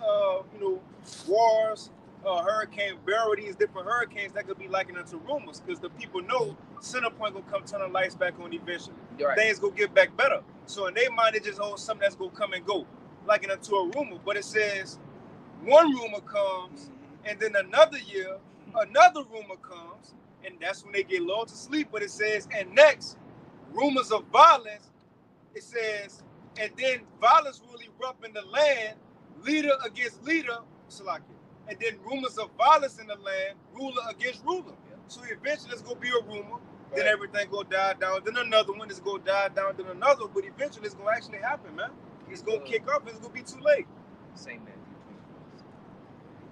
wars, Hurricane Beryl, these different hurricanes, that could be likened unto rumors. Because the people know Centerpoint gonna come turn the lights back on eventually. Right. Things gonna get back better. So in their mind, it just holds something that's gonna come and go, likened unto a rumor. But it says, one rumor comes, and then another year, another rumor comes, and that's when they get lulled to sleep. But it says, and next, rumors of violence, it says, and then violence will erupt in the land, leader against leader, and then rumors of violence in the land, ruler against ruler. So eventually it's going to be a rumor, then everything going to die down, then another one is going to die down, then another, but eventually it's going to actually happen, man. It's going to kick off, it's going to be too late. Same man.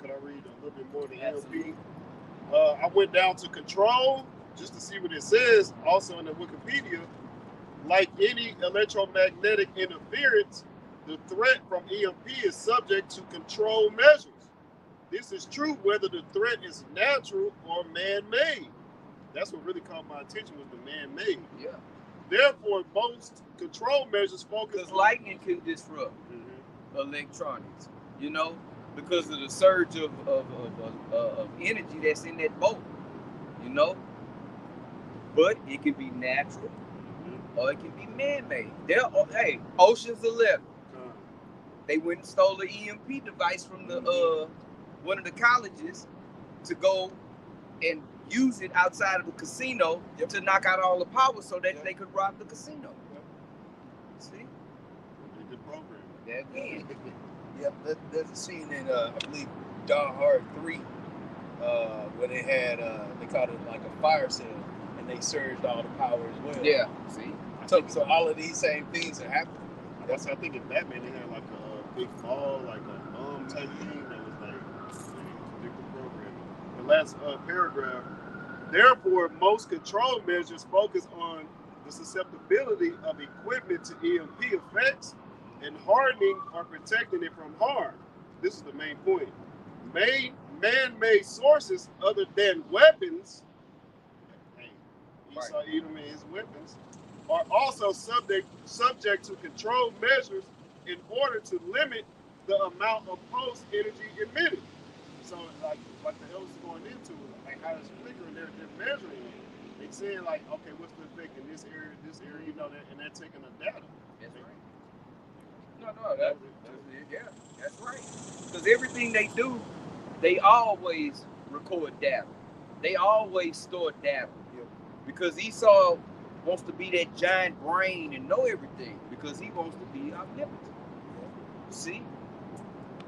Could I read a little bit more than LP? I went down to control just to see what it says. Also in the Wikipedia, like any electromagnetic interference, the threat from EMP is subject to control measures. This is true whether the threat is natural or man-made. That's what really caught my attention was the man-made. Yeah. Therefore, most control measures focus Because on lightning can disrupt electronics, because of the surge of energy that's in that boat, But it can be natural or it can be man-made. Hey, Ocean's 11. They went and stole the EMP device from the one of the colleges to go and use it outside of the casino to knock out all the power so that they could rob the casino. See? the program. That again. Yep, there's a scene in I believe Die Hard 3 where they had they called it like a fire sale and they surged all the power as well. Yeah. See? So all of these same things are happening. That's I think in Batman they had like a big ball, like a type thing that was like predictive programming. The last paragraph. Therefore, most control measures focus on the susceptibility of equipment to EMP effects and hardening or protecting it from harm. This is the main point. Man-made sources other than weapons, Esau Edom and his weapons, are also subject to control measures in order to limit the amount of pulse energy emitted. So like the elders going into it, like how it's flickering, they're measuring it. They're saying like, okay, what's the effect in this area, and they're taking the data. That's right. No, that's right. Because everything they do, they always record data. They always store data. Because Esau wants to be that giant brain and know everything because he wants to be omnipotent. See?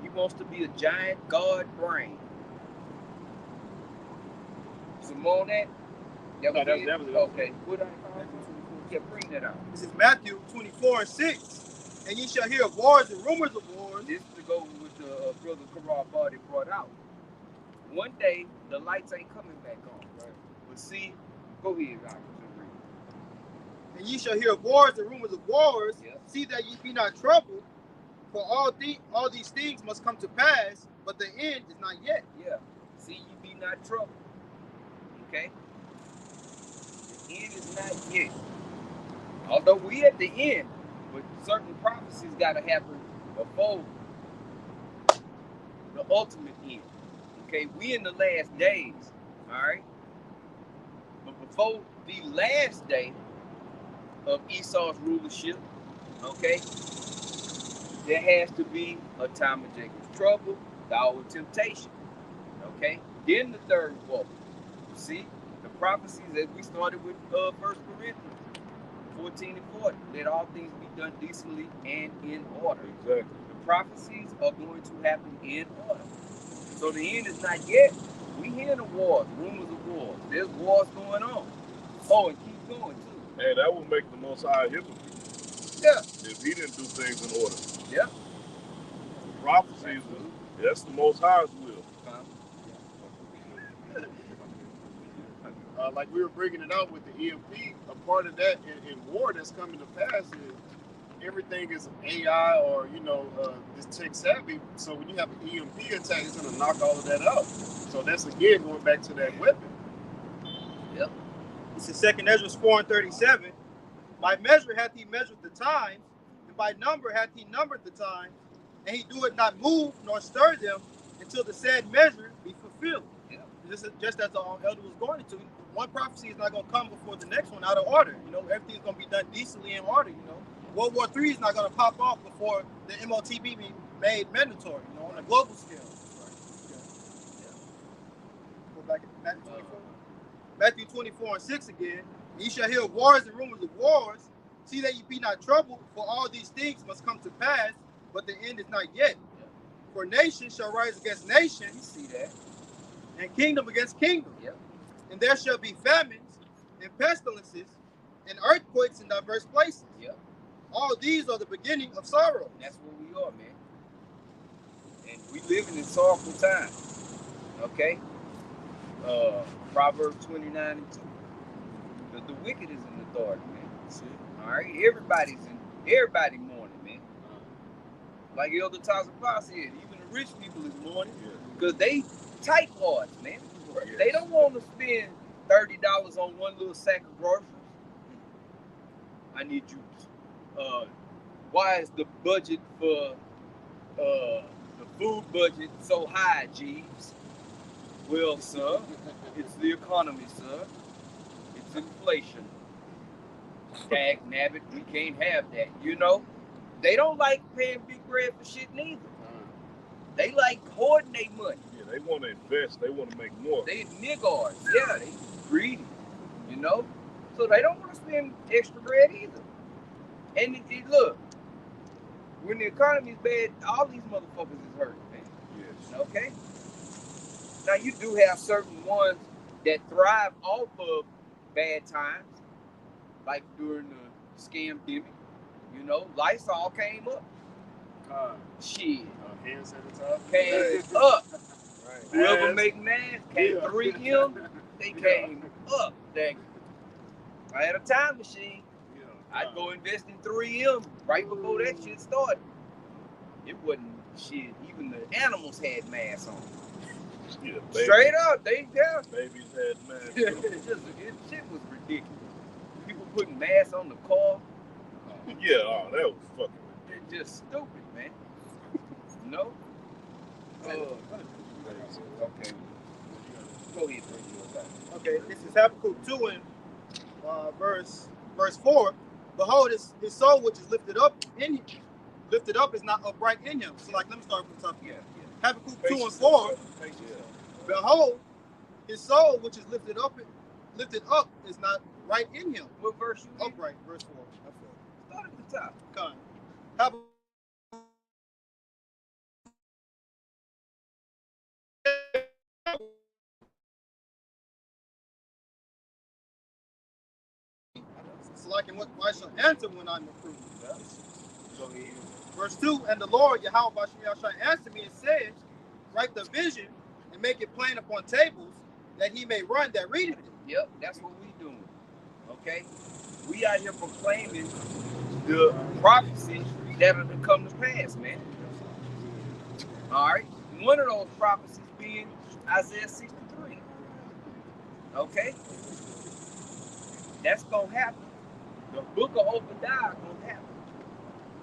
He wants to be a giant God brain. Some more on that? That was it? Okay. What I yeah, bring that out. This is Matthew 24 and 6. And ye shall hear of wars and rumors of wars. This to go with the brother Karal Body brought out. One day, the lights ain't coming back on. Right? But see, go ahead, Rob. And ye shall hear of wars and rumors of wars. Yeah. See that ye be not troubled, for all these things must come to pass, but the end is not yet. Yeah. See, ye be not troubled. Okay? The end is not yet. Although we at the end, but certain prophecies got to happen before the ultimate end. Okay, we in the last days, all right? But before the last day of Esau's rulership, okay, there has to be a time of Jacob's trouble, the hour of temptation, okay? Then the third woe. See, the prophecies that we started with 1 Corinthians 14 and 40. Let all things be done decently and in order. Exactly. The prophecies are going to happen in order. So the end is not yet. We hearing the wars, rumors of wars. There's wars going on. Oh, and keep going too. And that would make the Most High hypocrite. Yeah. If he didn't do things in order. Yeah. Prophecies, that's the Most High's will. Like we were bringing it out with the EMP, a part of that in war that's coming to pass is everything is AI or, this tech savvy. So when you have an EMP attack, it's going to knock all of that out. So that's, again, going back to that weapon. Yep. This is 2 Ezra 4:37. By measure hath he measured the times, and by number hath he numbered the times, and he doeth not move nor stir them until the said measure be fulfilled. Yeah. Just as the elder was going into, one prophecy is not going to come before the next one out of order. Everything's going to be done decently in order. World War III is not going to pop off before the MOTB be made mandatory, on a global scale. Go back to Matthew 24. Matthew 24:6 again. Ye shall hear of wars and rumors of wars. See that ye be not troubled, for all these things must come to pass, but the end is not yet. For nation shall rise against nation. You see that? And kingdom against kingdom. Yep. And there shall be famines and pestilences and earthquakes in diverse places. Yep. All these are the beginning of sorrow. That's where we are, man. And we living in sorrowful times. Okay? Proverbs 29 and 2. The wicked is in authority, man. All right? Everybody mourning, man. Like Elder Tazapah said, even the rich people is mourning because they tight wads, man. Yes. They don't want to spend $30 on one little sack of groceries. I need you. Why is the budget for the food budget so high, Jeeves? Well, sir, it's the economy, sir. It's inflation. Dag nabbit, we can't have that. They don't like paying big bread for shit neither. They like hoarding their money. Yeah, they want to invest. They want to make more. They niggards. Yeah, they greedy. So they don't want to spend extra bread either. And look, when the economy's bad, all these motherfuckers is hurting, man. Yes. Okay? Now, you do have certain ones that thrive off of bad times, like during the scam-demic. Lysol came up. Shit. Hand sanitizer. Came up. Right. Whoever Mask. make masks came 3M, they came up. I had a time machine. I'd go invest in 3M right before that shit started. It wasn't shit. Even the animals had masks on. Yeah, Straight up, babies had masks. Shit was ridiculous. People putting masks on the car. Yeah, that was fucking ridiculous. It's just stupid, man. No? Okay. Go ahead, Okay, this is Habakkuk 2 and verse 4. Behold, his soul which is lifted up is not upright in him. So, let me start from the top again. Habakkuk 2 and 4. Behold, his soul which is lifted up is not right in him. What verse you read? Upright, verse 4. Start at the top. Come on. Habakkuk. Why shall answer when I'm approved? Go ahead. Verse 2, and the Lord Yahweh shall answer me and said, write the vision and make it plain upon tables, that he may run that readeth it. Yep, that's what we doing. Okay? We out here proclaiming the prophecies that are to come to pass, man. All right? One of those prophecies being Isaiah 63. Okay? That's going to happen. The book of Obadiah gonna happen.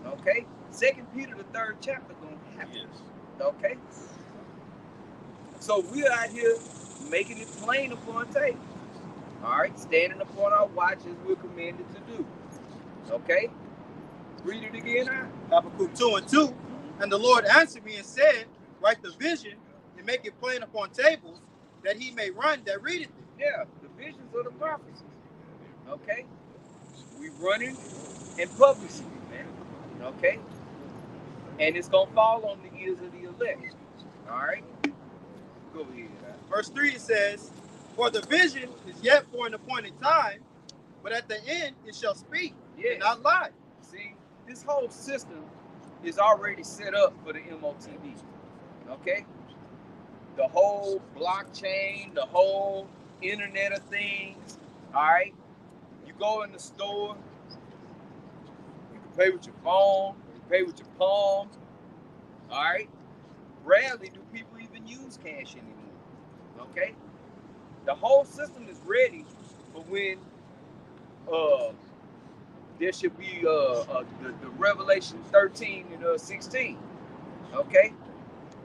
Okay? 2 Peter the 3rd chapter gonna happen. Yes. Okay? So we're out here making it plain upon tape. Alright, standing upon our watch as we're commanded to do. Okay? Read it again now. Habakkuk 2:2. And the Lord answered me and said, write the vision and make it plain upon tables, that he may run that readeth it. Yeah, the visions of the prophecies. Okay? We running and publishing it, man. Okay? And it's gonna fall on the ears of the elect. Alright? Go ahead. Verse 3 says, for the vision is yet for an appointed time, but at the end it shall speak Yeah. and not lie. See, this whole system is already set up for the MOTB. Okay? The whole blockchain, the whole Internet of Things. Alright? You go in the store, you can pay with your phone, you can pay with your palm. Alright? Rarely do people even use cash anymore. Okay? The whole system is ready for when there should be the Revelation 13 and 16. Okay?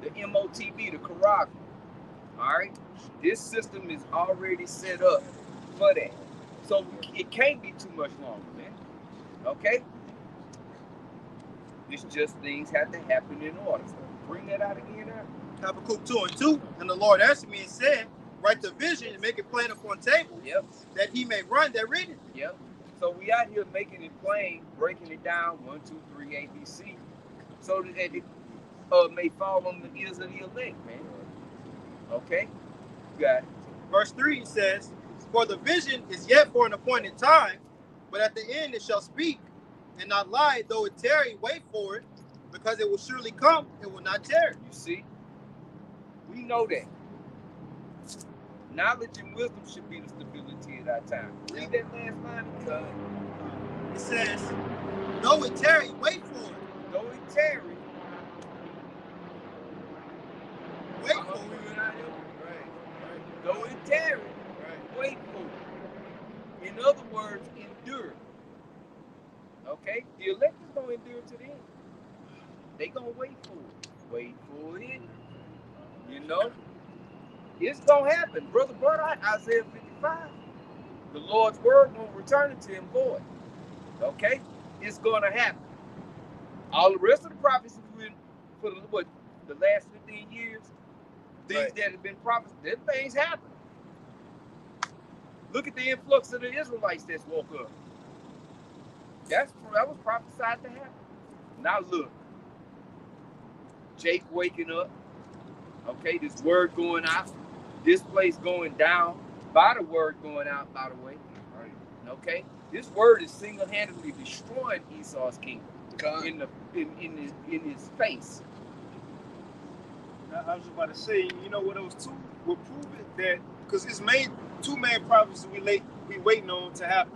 The MOTB, the Karag. Alright? This system is already set up for that. So it can't be too much longer, man. Okay? It's just things have to happen in order. So bring that out again now. Habakkuk 2:2. And the Lord answered me and said, write the vision and make it plain upon tables, Yep. that he may run that readeth it. Yep. So we out here making it plain, breaking it down, 1, 2, 3, ABC, so that it may fall on the ears of the elect, man. Okay? You got it. Verse 3 says, for the vision is yet for an appointed time, but at the end it shall speak and not lie, though it tarry, wait for it, because it will surely come, it will not tarry. You see? We know that. Knowledge and wisdom should be the stability of our time. Read that last line. It says, though it tarry, wait for it. Though it tarry, Wait for it. though it tarry, wait for it. In other words, endure. Okay? The elect is going to endure to the end. They going to wait for it. Wait for it. You know? It's going to happen. Brother brought out Isaiah 55. The Lord's word won't return it to him void. Okay? It's going to happen. All the rest of the prophecies for the last 15 years, things that have been prophesied, them things happen. Look at the influx of the Israelites that's woke up. That was prophesied to happen. Now look, Jake waking up. Okay, this word going out, this place going down by the word going out, by the way. Right. Okay, this word is single-handedly destroying Esau's kingdom in his face. I was just about to say, you know what, those two will prove it, that because it's two main prophecies we waiting on to happen: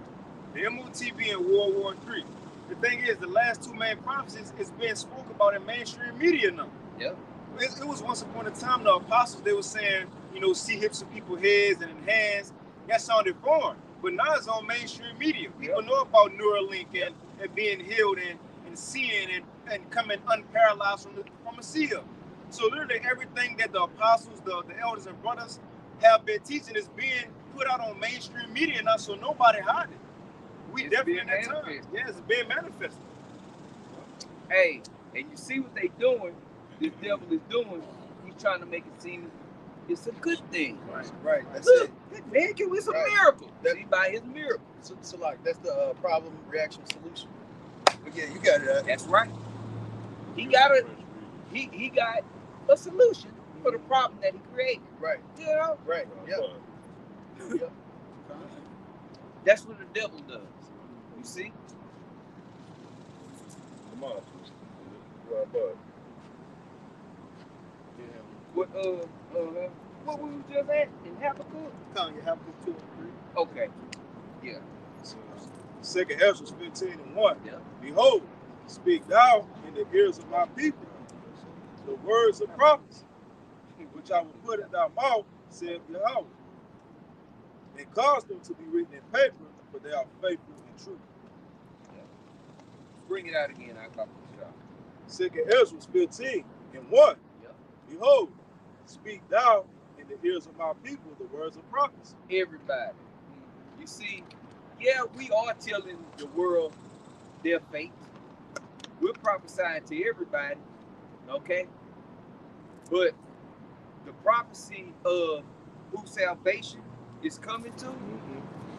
the MOTB and World War III. The thing is, the last two main prophecies is being spoke about in mainstream media now. Yep. It was once upon a time the apostles, they were saying, you know, see hips in people's heads and in hands. That sounded foreign, but now it's on mainstream media. People know about Neuralink and being healed and seeing and coming unparalyzed from a seer. So literally everything that the apostles, the elders and brothers have been teaching is being put out on mainstream media now, so nobody hiding it. We It's definitely being in that time. manifested. Yeah, it's being manifested. Hey, and you see what they doing, this devil is doing, he's trying to make it seem it's a good thing. Right. That's Look, it. that man, it's a Right. miracle. That- See, by his miracle. So like that's the problem, reaction, solution. But yeah, you got it. That's right. He got a solution for the problem that he created. Right. You know? Right. Yep. Yep. That's what the devil does. You see? Come on. Right, bud. What we was just at in Habakkuk? Come, you Habakkuk 2 and 3. Okay. Yeah. Second Ezra 15:1. Yeah. Behold, speak thou in the ears of my people the words of prophets, which I will put in thy mouth, saith Yahweh, and cause them to be written in paper, for they are faithful and true. Bring it out again. I got the shot. Second Ezra 15 and 1. Yep. Behold, speak thou in the ears of my people the words of prophecy. Everybody. You see, yeah, we are telling the world their fate. We're prophesying to everybody, okay? But the prophecy of who salvation is coming to,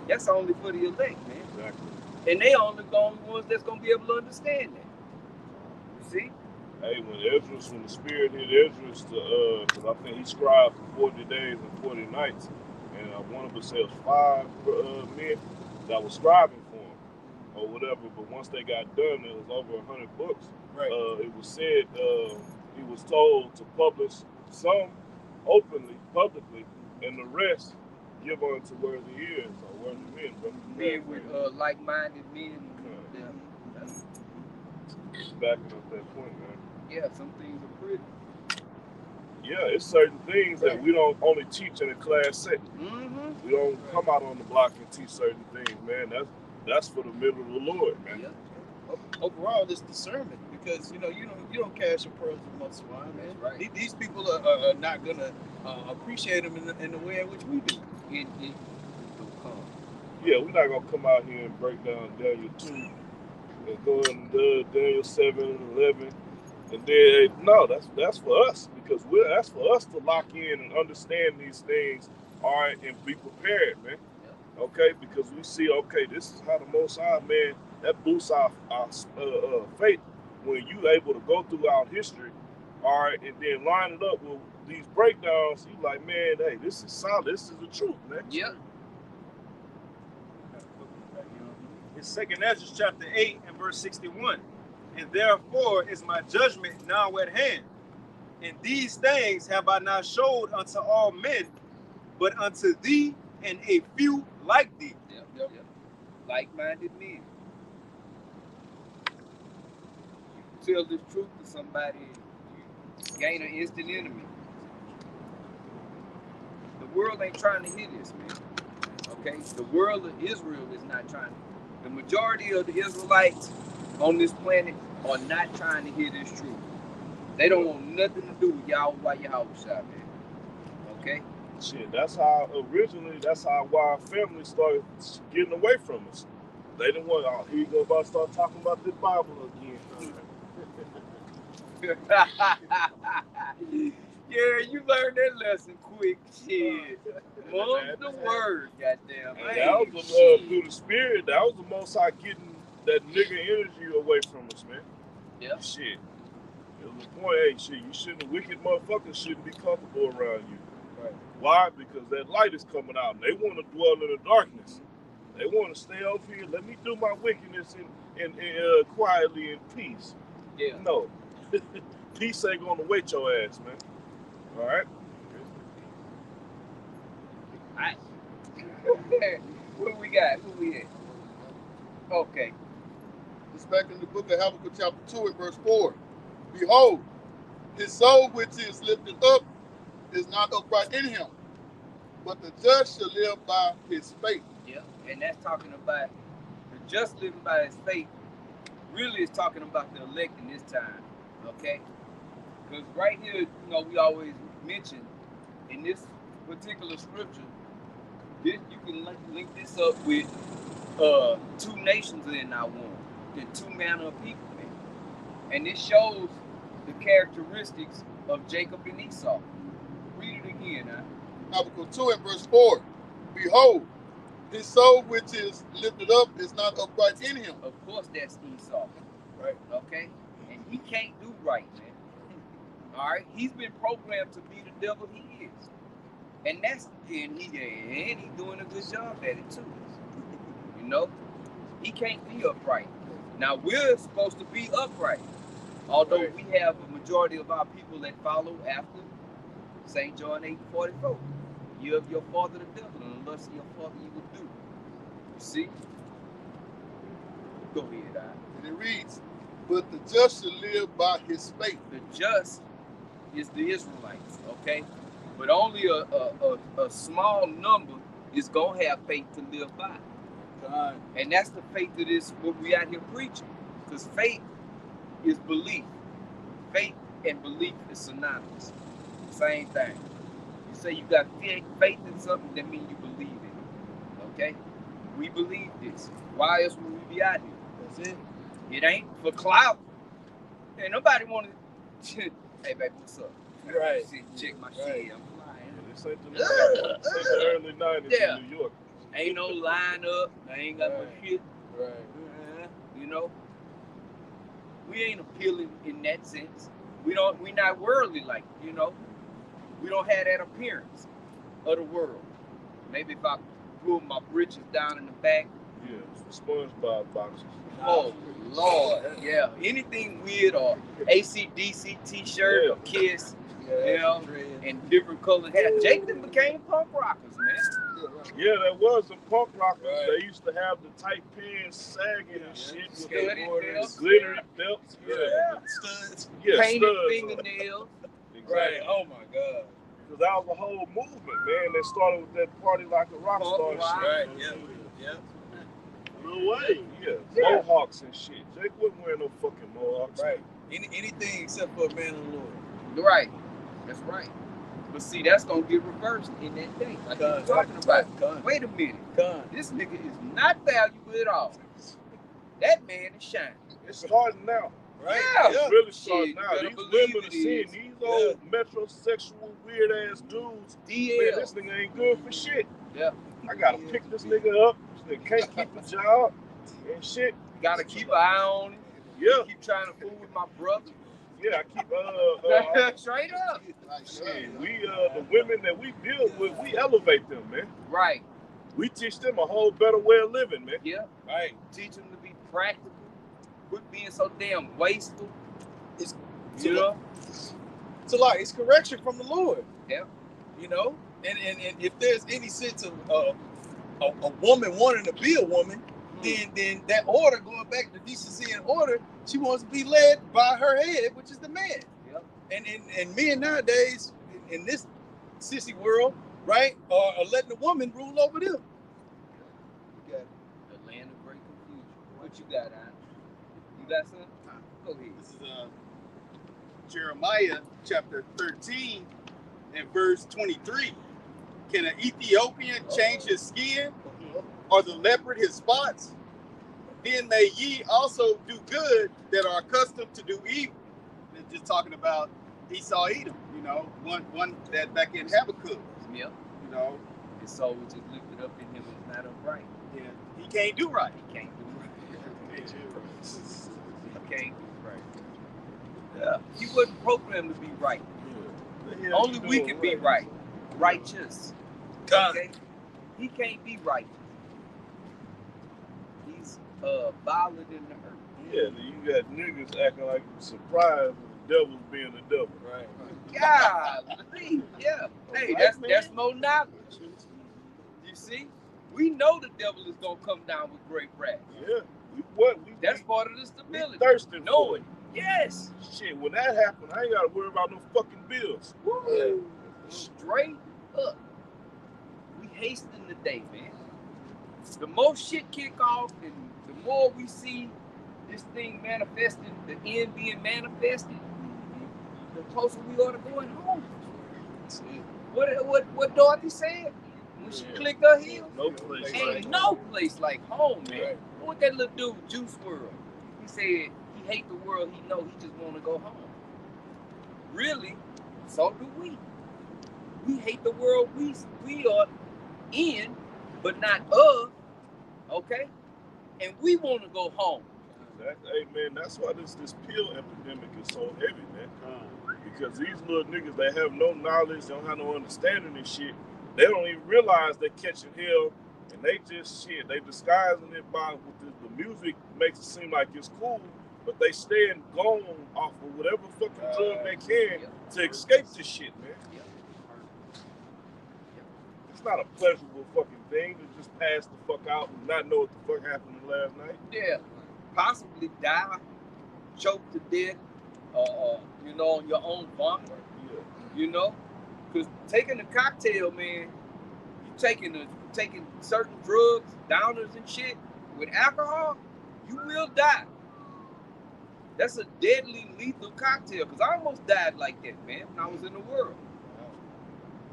that's only for the elect, man. Exactly. And they only the only ones that's gonna be able to understand that. You see? Hey, when the Spirit hit Esdras, because I think he scribed for 40 days and 40 nights, and one of us said 5 men that was scribing for him, or whatever. But once they got done, it was over 100 books. Right. It was said he was told to publish some openly, publicly, and the rest give unto worthy ears or worthy men. Men with like-minded men. Yeah. Backing up that point, man. Yeah, some things are pretty. Yeah, it's certain things that we don't only teach in a class setting. Mm-hmm. We don't come out on the block and teach certain things, man. That's for the middle of the Lord, man. Yeah. Overall, this discernment, because you don't cast your pearls among swine, man. Right. These people are not gonna appreciate them in the way in which we do. It will come. Yeah, we're not gonna come out here and break down Daniel 2 and go into Daniel 7 and 11. And then no, that's for us, because that's for us to lock in and understand these things, all right, and be prepared, man. Yeah. Okay, because we see, okay, this is how the Most High, man, that boosts our faith when you able to go throughout history, all right, and then line it up with these breakdowns. You like, man, hey, this is solid. This is the truth, man. Yeah. It's 2nd Ezra chapter 8 and verse 61. And therefore is my judgment now at hand. And these things have I not showed unto all men, but unto thee and a few like thee. Yep. Like-minded men. You tell this truth to somebody, you gain an instant enemy. The world ain't trying to hear this, man. Okay? The world of Israel is not trying to. The majority of the Israelites on this planet are not trying to hear this truth. They don't want nothing to do with Yahweh Yahushua, man. Okay? Shit, that's how why our family started getting away from us. They didn't want, here you go about to start talking about the Bible again. Yeah, you learned that lesson quick. Shit. Mum's the word, goddamn. That was through the Spirit. That was the Most High getting that nigga energy away from us, man. Yeah. Shit. It was the point, hey, shit, you shouldn't, wicked motherfuckers shouldn't be comfortable around you. Right. Why? Because that light is coming out and they want to dwell in the darkness. They want to stay over here. Let me do my wickedness in quietly in peace. Yeah. No. Peace ain't gonna wait your ass, man. All right? Alright. What we got? Who we at? Okay. It's back in the book of Habakkuk chapter 2 and verse 4. Behold, his soul which is lifted up is not upright in him, but the just shall live by his faith. Yeah, and that's talking about the just living by his faith. Really is talking about the elect in this time, okay? Because right here, we always mention in this particular scripture, you can link this up with 2 nations in our one, the 2 manner of people, man. And this shows the characteristics of Jacob and Esau. Read it again, huh? Habakkuk 2 and verse 4. Behold, his soul which is lifted up is not upright in him. Of course, that's Esau, right? Okay, and he can't do right, man. All right, he's been programmed to be the devil he is, and he's doing a good job at it too. He can't be upright. Now we're supposed to be upright, although we have a majority of our people that follow after St. John 8:44. You have your father the devil, and the lust of your father you will do. You see? Go ahead, And it reads, but the just shall live by his faith. The just is the Israelites, okay? But only a small number is going to have faith to live by. God. And that's the faith that is what we out here preaching. Because faith is belief. Faith and belief is synonymous. Same thing. You say you got faith in something, that means you believe in it. Okay? We believe this. Why else would we be out here? That's it. It ain't for clout. Ain't nobody want to. Hey, baby, what's up? Right. Check my Right. shit. I'm flying. This ain't the early 90s Yeah. in New York. Ain't no line up. I ain't got my Right. shit. Right. You know, we ain't appealing in that sense. We not worldly like, you know. We don't have that appearance of the world. Maybe if I pull my britches down in the back. Yeah, SpongeBob boxes. Oh Lord, yeah. Anything weird or AC/DC T-shirt or Kiss, you know, and different colored hair. Jacob became punk rockers, man. Yeah, there was some punk rockers. Right. They used to have the tight pants sagging and shit with Skateboarders. the glittery belts. Yeah, Studs. yeah, Painted studs. fingernails. Exactly. Right. Oh my God. Because that was a whole movement, man. They started with that party like a rock star Punk rock. shit. Right. man. Yeah. No way. Yeah, Yeah. mohawks and shit. Jake wasn't wearing no fucking mohawks. Right. Anything except for a man of the Lord. Right. That's right. But see, that's gonna get reversed in that day. Like you were talking about. Con. Wait a minute. Con. This nigga is not valuable at all. That man is shining. It's starting now. Right. Yeah. It's really Shit, starting you now. better These believe women it are seeing is. these old metrosexual weird ass dudes. Man, DL. this nigga ain't good for shit. Yeah. I gotta pick this nigga up. This nigga can't keep a job and shit. Gotta keep an eye on him. Yeah, Keep trying to fool with my brother. yeah. I keep Straight up. shit. We the women that we deal with, we elevate them, man. Right. We teach them a whole better way of living, man. Yeah. Right. Teach them to be practical. Quit being so damn wasteful. It's You know? So like it's correction from the Lord. Yeah. You know, and if there's any sense of a woman wanting to be a woman, then that order going back to decency and order, she wants to be led by her head, which is the man. Yep. And men nowadays in this sissy world, right, are letting the woman rule over them. You got it. The land of great confusion. What you got, Al? You got something? Go ahead. This is Jeremiah chapter 13 and verse 23. Can an Ethiopian change his skin, or the leopard his spots? Then may ye also do good that are accustomed to do evil. And just talking about Esau Edom, you know, one that back in Habakkuk, Yep. you know, His soul which is lifted up in him is not upright. yeah, he can't do right. He can't do right. He can't do right. Yeah. He wasn't programmed to be right. Yeah. Only we can be right. Righteous. God. Okay? He can't be righteous. He's violent in the earth. Yeah, you got niggas acting like surprised with the devil's being the devil. Right. Golly, yeah. Hey, that's more knowledge. You see? We know the devil is gonna come down with great wrath. Yeah, That's part of the we stability. thirsting for Knowing. it. Yes. Shit, when that happened, I ain't gotta worry about no fucking bills. Woo. Straight up. We hasten the day, man. The more shit kick off and the more we see this thing manifested, the end being manifested, the closer we are to going home. What Dorothy said when she clicked her heels? No place. Ain't no place like home, man. What that little dude, Juice WRLD? He said he hate the world he know, he just want to go home. Really, so do we. We hate the world we are in, but not of, okay? And we want to go home. Hey man, that's why this pill epidemic is so heavy, man. Because these little niggas, they have no knowledge, they don't have no understanding and shit. They don't even realize they're catching hell, and they just shit. They disguising it by with the music makes it seem like it's cool, but they staying gone off of whatever fucking drug they can to escape this shit, man. It's not a pleasurable fucking thing to just pass the fuck out and not know what the fuck happened last night. Yeah, possibly die, choke to death, you know, on your own vomit. Yeah. You know, because taking a cocktail, man, you taking certain drugs, downers and shit with alcohol, you will die. That's a deadly lethal cocktail. Cause I almost died like that, man, when I was in the world.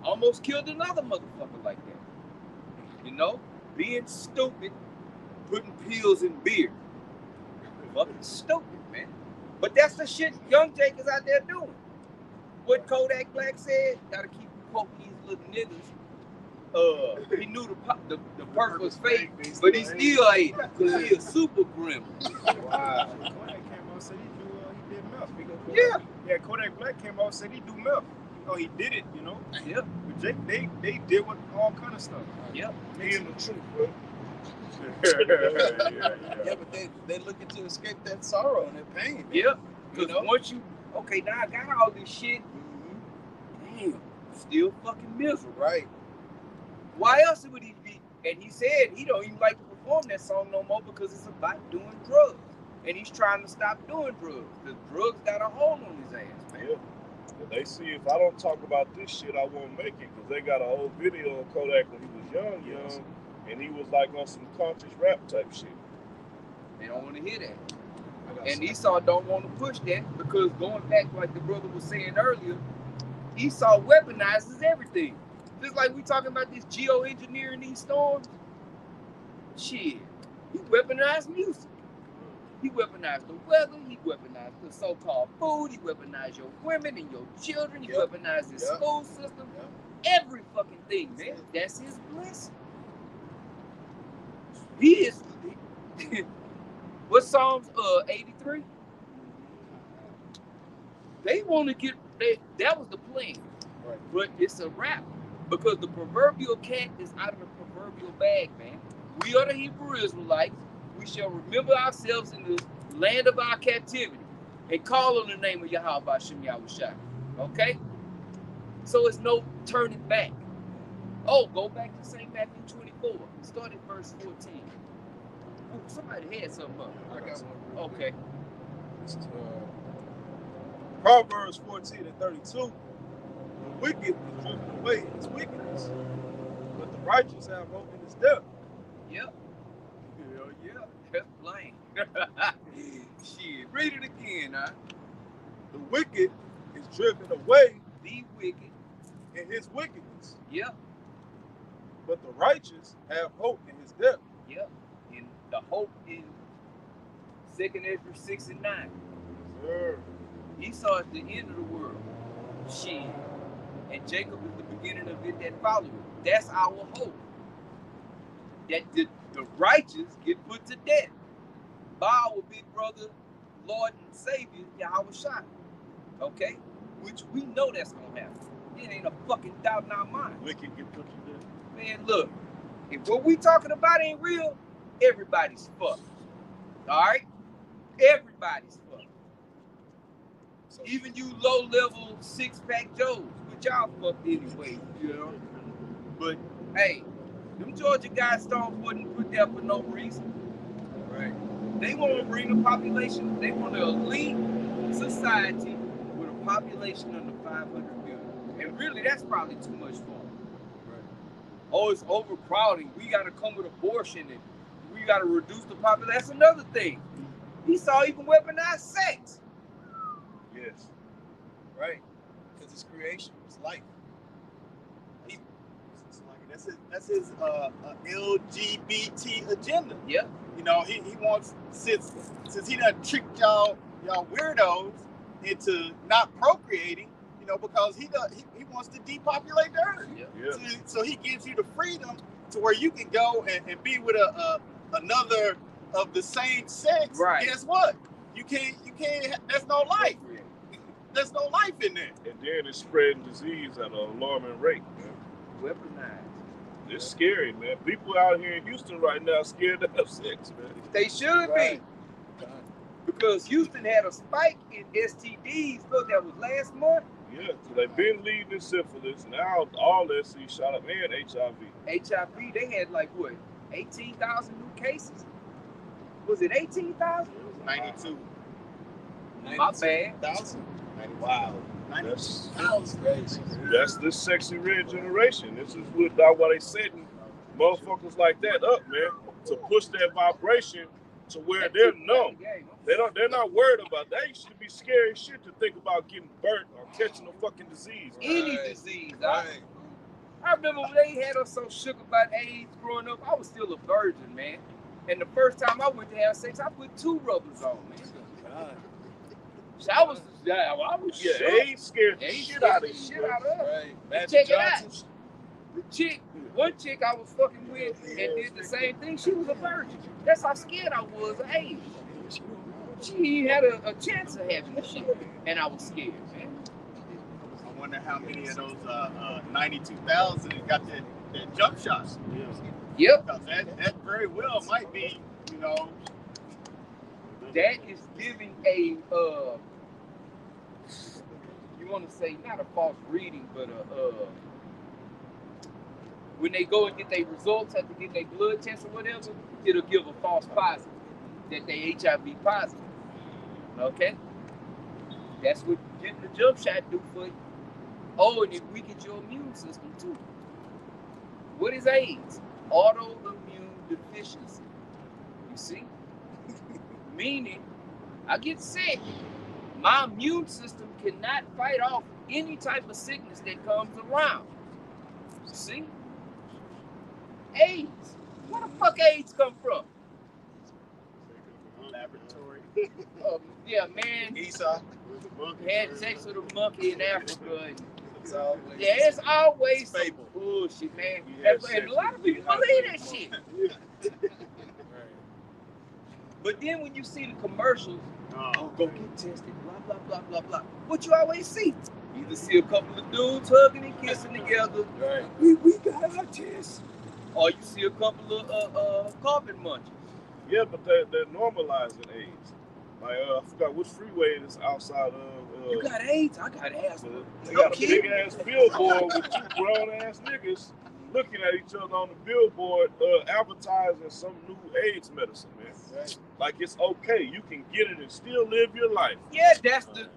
Almost killed another motherfucker like that. You know, being stupid, putting pills in beer. Fucking stupid, man. But that's the shit young Jake is out there doing. What Kodak Black said, gotta keep quoting these little niggas. He knew the perk was fake, but he still ate it because he a super grim. Wow. Kodak came out and said he did meth. Yeah. Yeah, Kodak Black came out and said he do meth. You know, he did it, you know. Yep. But Jake, they did with all kind of stuff. Yep. He in the truth, bro. Yeah, but they looking to escape that sorrow and that pain. Yep. Because You know? once you, okay, now I got all this shit, damn, still fucking miserable. Right. Why else would he be? And he said he don't even like to perform that song no more because it's about doing drugs. And he's trying to stop doing drugs because drugs got a hold on his ass, man. Yeah. And they see if I don't talk about this shit, I won't make it because they got an old video of Kodak when he was young, and he was like on some conscious rap type shit. They don't want to hear that. And Esau don't want to push that because going back, like the brother was saying earlier, Esau weaponizes everything. Just like we talking about this geoengineering these storms. Shit, he weaponized music. He weaponized the weather. He weaponized the so-called food. He weaponized your women and your children. He weaponized his school system. Every fucking thing, man. That's his blessing. He is. What Psalms 83? They want to get that was the plan, Right. but it's a wrap because the proverbial cat is out of the proverbial bag, man. We are the Hebrew Israelites. We shall remember ourselves in the land of our captivity and call on the name of Yahweh B'Shem Yahushua. Okay? So it's no turning back. Oh, go back to St. Matthew 24. Start at verse 14. Oh, somebody had something up. I got one. Okay. This is Proverbs 14 and 32. The wicked is driven away in his wickedness, but the righteous have hope in his death. Yep. Hell yeah. That's plain. Shit. Read it again, huh? The wicked is driven away The wicked. in his wickedness, Yep. but the righteous have hope in his death. Yep. And the hope in 2nd Ezra 6 and 9. Sir. Esau is the end of the world. Shit. And Jacob is the beginning of it that followed. That's our hope. That the righteous get put to death by our big brother, Lord and Savior, Yahushua. Okay? Which we know that's gonna happen. It ain't a fucking doubt in our mind. Wicked get put to death. Man, look, if what we talking about ain't real, everybody's fucked. Alright? Everybody's fucked. So, Even you low-level six-pack Joes, which y'all fucked anyway, you know. But hey, them Georgia Guidestones wasn't put there for no reason. right. They want to bring the population. They want an elite society with a population under 500 million. And really, that's probably too much for them. Right. Oh, it's overcrowding. We got to come with abortion and we got to reduce the population. That's another thing. Esau even weaponized sex. Yes. Right. Because it's creation. It's life. That's his LGBT agenda. Yeah. You know, he wants since he done tricked y'all weirdos into not procreating. You know, because he wants to depopulate the earth. Yeah. Yeah. So he gives you the freedom to where you can go and be with another of the same sex. Right. Guess what? You can't. There's no life. There's no life in there. And then it's spreading disease at an alarming rate, man. Weaponized. It's scary, man. People out here in Houston right now scared to have sex, man. They should Right. be. Because Houston had a spike in STDs. Look, that was last month. Yeah, so they've been leading in syphilis. Now all SC shot up and HIV. HIV, they had like what, 18,000 new cases? Was it 18,000? 92. My bad. 1,000? Wow. That's Crazy. that's this sexy red generation. This is why they setting motherfuckers like that up, man, to push that vibration to where they're numb. They're not worried about that. They used to be scary as shit to think about getting burnt or catching a fucking disease. Any disease. Right. I remember when they had us so shook about AIDS growing up. I was still a virgin, man. And the first time I went to have sex, I put 2 rubbers on, man. So I was shook. AIDS scared the AIDS shit scared out the of you. shit out of us. Right. Magic Check it Johnson. out. One chick I was fucking with and did the same thing. She was a virgin. That's how scared I was of AIDS. She had a chance of having the shit, and I was scared, man. I wonder how many of those 92,000 got that jump shot. Yep. Because that very well might be, you know. That is giving a you want to say not a false reading, but when they go and get their results after getting their blood test or whatever, it'll give a false positive that they HIV positive. Okay, that's what getting the jump shot do for you. Oh, and it weakens your immune system too. What is AIDS? Autoimmune deficiency. You see? Meaning, I get sick. My immune system cannot fight off any type of sickness that comes around. See? AIDS. Where the fuck AIDS come from? Laboratory. Yeah, man. Esau. Had sex with a monkey in Africa. And, It's always, yeah, it's always some fable. bullshit, man. Yeah, And a lot of people believe that shit. Right. But then when you see the commercials, Oh, go get tested, blah, blah, blah, blah, blah. What you always see? You either see a couple of dudes hugging and kissing together. Right. We got our test. Or you see a couple of carpet munchers. Yeah, but they're normalizing AIDS. Like, I forgot which freeway it is outside of. You got AIDS? I got asthma. They got a big ass billboard with 2 grown ass niggas looking at each other on the billboard, advertising some new AIDS medicine, man. Right. Like it's okay, you can get it and still live your life. Yeah, that's the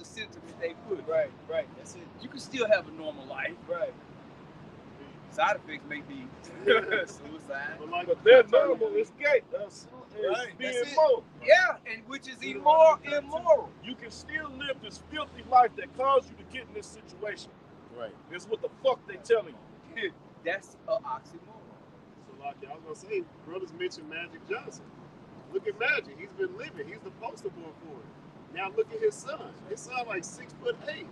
sentiment they put. Right. Right. That's it. You can still have a normal life. Right. Side effects may be suicide. But they're normal, it's gay. It's Right, being that's it. immoral. Yeah, and which is immoral. You can still live this filthy life that caused you to get in this situation. Right. It's what the fuck they telling you. That's an oxymoron. So like I was gonna say, brothers mentioned Magic Johnson. Look at Magic. He's been living. He's the poster boy for it. Now look at his son. His son like 6'8".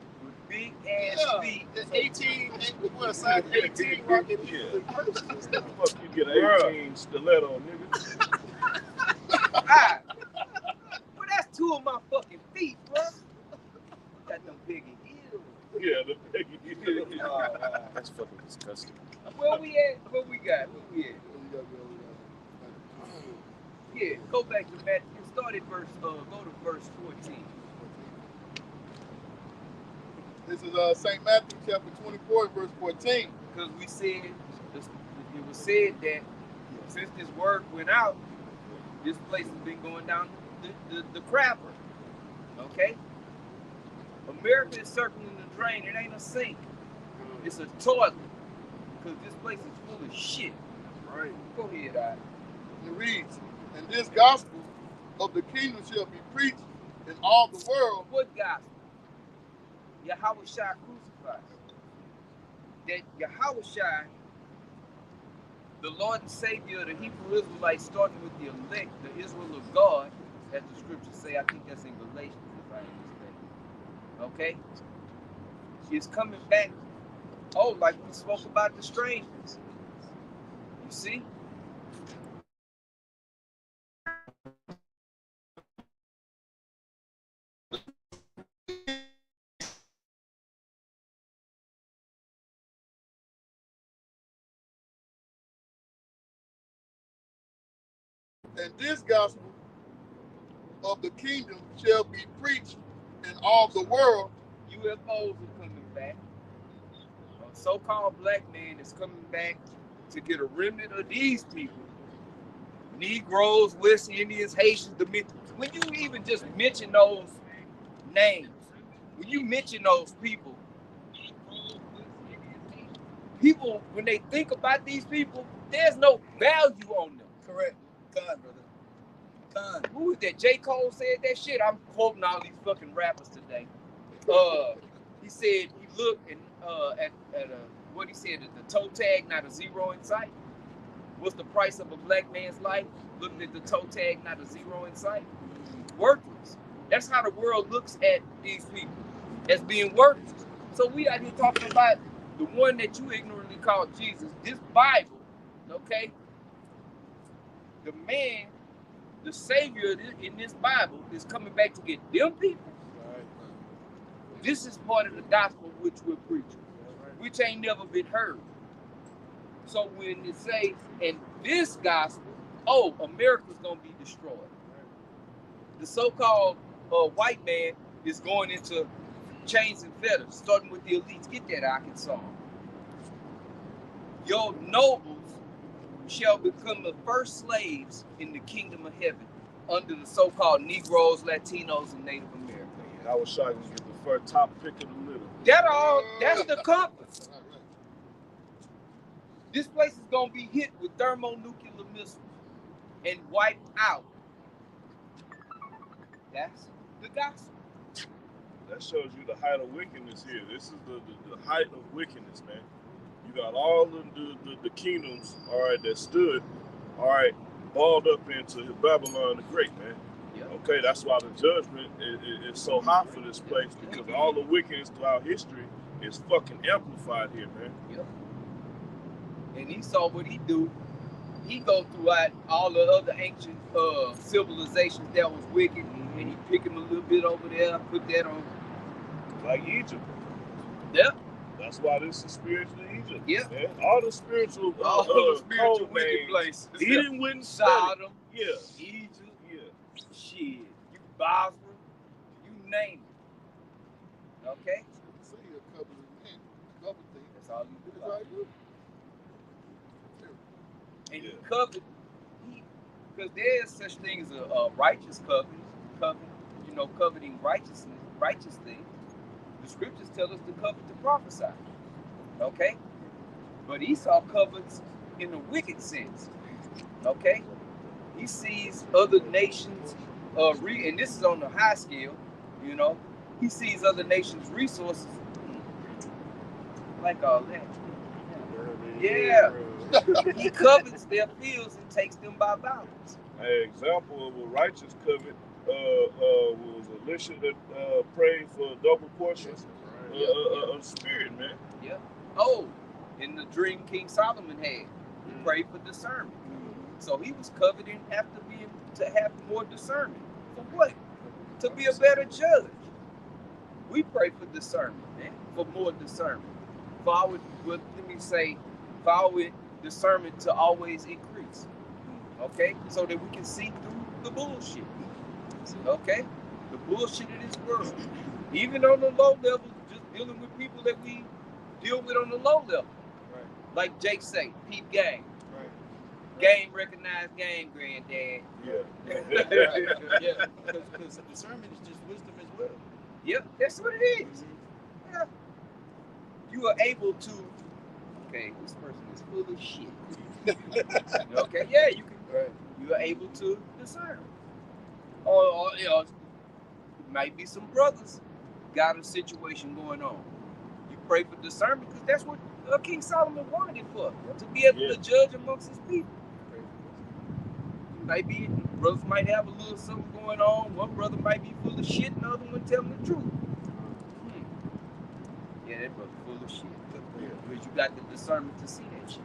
Big ass feet. 18, what size 18 rocking heels and purses and stuff. Fuck you get 18 stiletto, nigga. Ah. Well, that's 2 of my fucking feet, bro. Got them biggie heels. Yeah, the piggy. Oh, wow. That's fucking disgusting. Where we at? What we got? Where we at? Yeah, go back to Matthew. Start at verse. Go to verse 14. This is St. Matthew chapter 24, verse 14. Because we said it was said that since this word went out, this place has been going down the crapper. Okay? America is circling the drain. It ain't a sink. It's a toilet. Because this place is full of shit. Right. Go ahead, I. It reads, "And this gospel of the kingdom shall be preached in all the world." What gospel? Yahweh Shai crucified. That Yahweh Shai, the Lord and Savior of the Hebrew Israelites, starting with the elect, the Israel of God, as the scriptures say. I think that's in Galatians, if I ain't mistaken. Okay? Is coming back. Oh, like we spoke about the strangers. You see? "And this gospel of the kingdom shall be preached in all the world." UFOs are coming back. A so-called black man is coming back to get a remnant of these people. Negroes, West Indians, Haitians, Dominicans. When you even just mention those names, when you mention those people, when they think about these people, there's no value on them. Correct. God, brother. Who was that? J. Cole said that shit. I'm quoting all these fucking rappers today. He said he looked and at what he said, the toe tag, not a zero in sight. What's the price of a black man's life? Looking at the toe tag, not a zero in sight. Worthless. That's how the world looks at these people, as being worthless. So we out here talking about the one that you ignorantly call Jesus. This Bible, okay? The man, the Savior in this Bible is coming back to get them people. This is part of the gospel which we're preaching, which ain't never been heard. So when it say in this gospel, oh, America's gonna be destroyed. The so-called white man is going into chains and fetters, starting with the elites. Get that, Arkansas. Your nobles shall become the first slaves in the kingdom of heaven under the so-called Negroes, Latinos, and Native Americans. I was shocked to get the first top pick of the litter. That's the compass. This place is gonna be hit with thermonuclear missiles and wiped out. That's the gospel. That shows you the height of wickedness here. This is the height of wickedness, man. You got all the kingdoms, all right, that stood, all right, balled up into Babylon the Great, man. Yep. Okay, that's why the judgment is so high for this place, because all the wickedness throughout history is fucking amplified here, man. Yep. And he saw what he do. He go throughout all the other ancient civilizations that was wicked, and he pick him a little bit over there, put that on. Like Egypt. Yep. That's why this is spiritual Egypt. Yep. Man. All the spiritual, wicked places. He didn't win Sodom. Yeah. Egypt. Yeah. Shit. You Basra. You name it. Okay. Say a couple of things. That's all you do. That's all you do. And you covet, because there is such thing as a righteous covet, you know, coveting righteous things. The scriptures tell us to covet to prophesy, okay? But Esau covets in the wicked sense, okay? He sees other nations, and this is on the high scale, you know, he sees other nations' resources, like all that. Yeah. He covets their fields and takes them by violence. An example of a righteous covet was Elisha that prayed for a double portion of spirit, man. Yeah. Oh, in the dream King Solomon had, he prayed for discernment. So he was coveting to have more discernment. For what? To be a better judge. We pray for discernment, man, for more discernment. For our discernment to always increase, okay? So that we can see through the bullshit, okay? The bullshit of this world. Even on the low level, just dealing with people that we deal with on the low level. Right. Like Jake say, peep game. Right. Game recognized game, granddad. Yeah. Yeah, because discernment is just wisdom as well. Yep, that's what it is. Yeah. You are able to, okay, this person is full of shit. Okay, yeah, you can. Right. You are able to discern. Or you know, it might be some brothers got a situation going on. You pray for discernment because that's what King Solomon wanted it for, to be able to judge amongst his people. Maybe brothers might have a little something going on. One brother might be full of shit, and the other one telling the truth. Yeah, that brother full of shit. Because you got the discernment to see that shit.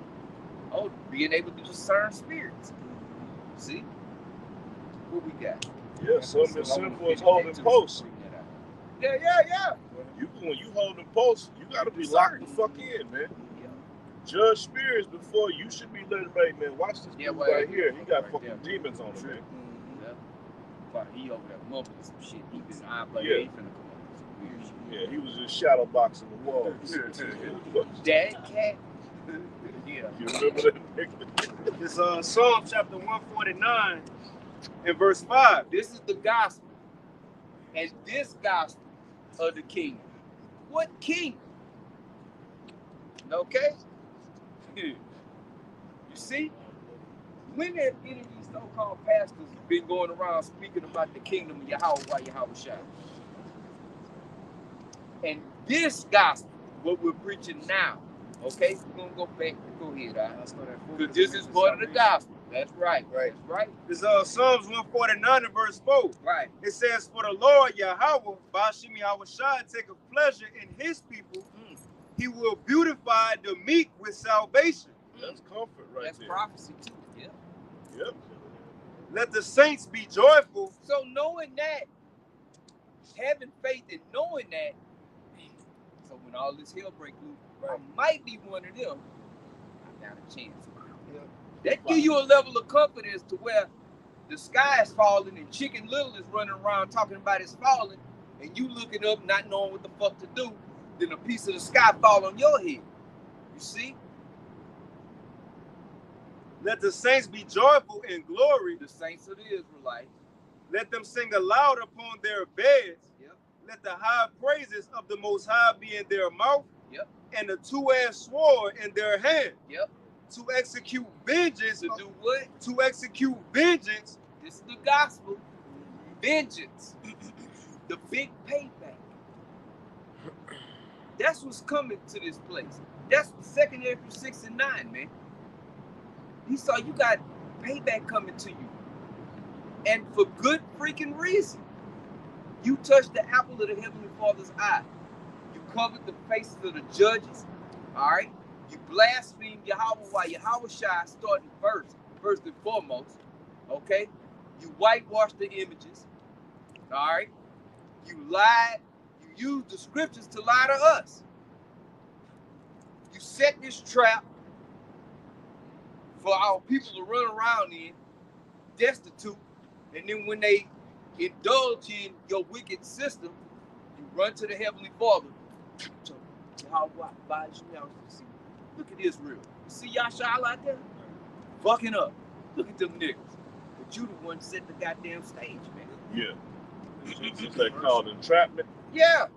Oh, being able to discern spirits. See? What we got? Yeah, something as simple as holding posts. Yeah. When you holding posts, you gotta be locked the fuck in, man. Yeah. Judge spirits before you should be letting, man, watch this dude right here. He got fucking demons on him, man. Yeah. He over there mumbling some shit. He been eye blood. He finna come up with some weird shit. Yeah, he was just shadow boxing the wall. Dad cat. Yeah. You remember that? It's Psalm chapter 149 and verse 5. This is the gospel. And this gospel of the kingdom. What kingdom? Okay? You see? When have any of these so-called pastors been going around speaking about the kingdom of Yahweh Shai. And this gospel, what we're preaching now, okay? We're gonna go back. Go ahead, because this is part of the gospel. That's right. Right. That's right. It's Psalms 149 and verse 4. Right. It says, "For the Lord Yahweh, Bashim Yahweh Shai, taketh pleasure in his people. He will beautify the meek with salvation. That's comfort right That's there. prophecy too. Yeah. Yep. Let the saints be joyful." So knowing that, having faith in knowing that, so when all this hell break loose, I might be one of them. I got a chance. That give you a level of confidence to where the sky is falling and Chicken Little is running around talking about it's falling, and you looking up not knowing what the fuck to do, then a piece of the sky fall on your head. You see? Let the saints be joyful in glory. The saints of the Israelites. Let them sing aloud upon their beds. Yep. Let the high praises of the Most High be in their mouth. Yep. And the two-edged sword in their hand. Yep. To execute vengeance. To do what? To execute vengeance. This is the gospel. Vengeance. The big payback. That's what's coming to this place. That's the 2nd April 69, man. He saw you got payback coming to you. And for good freaking reason. You touched the apple of the Heavenly Father's eye. You covered the faces of the judges. All right? You blasphemed Yahweh Shai starting first and foremost. Okay? You whitewashed the images. All right? You lied. You used the scriptures to lie to us. You set this trap for our people to run around in, destitute, and then when they indulge in your wicked system, you run to the Heavenly Father. Look at Israel. You see Yasha'Allah out there? Fucking up. Look at them niggas. But you the one set the goddamn stage, man. Yeah. Is that called entrapment? Yeah.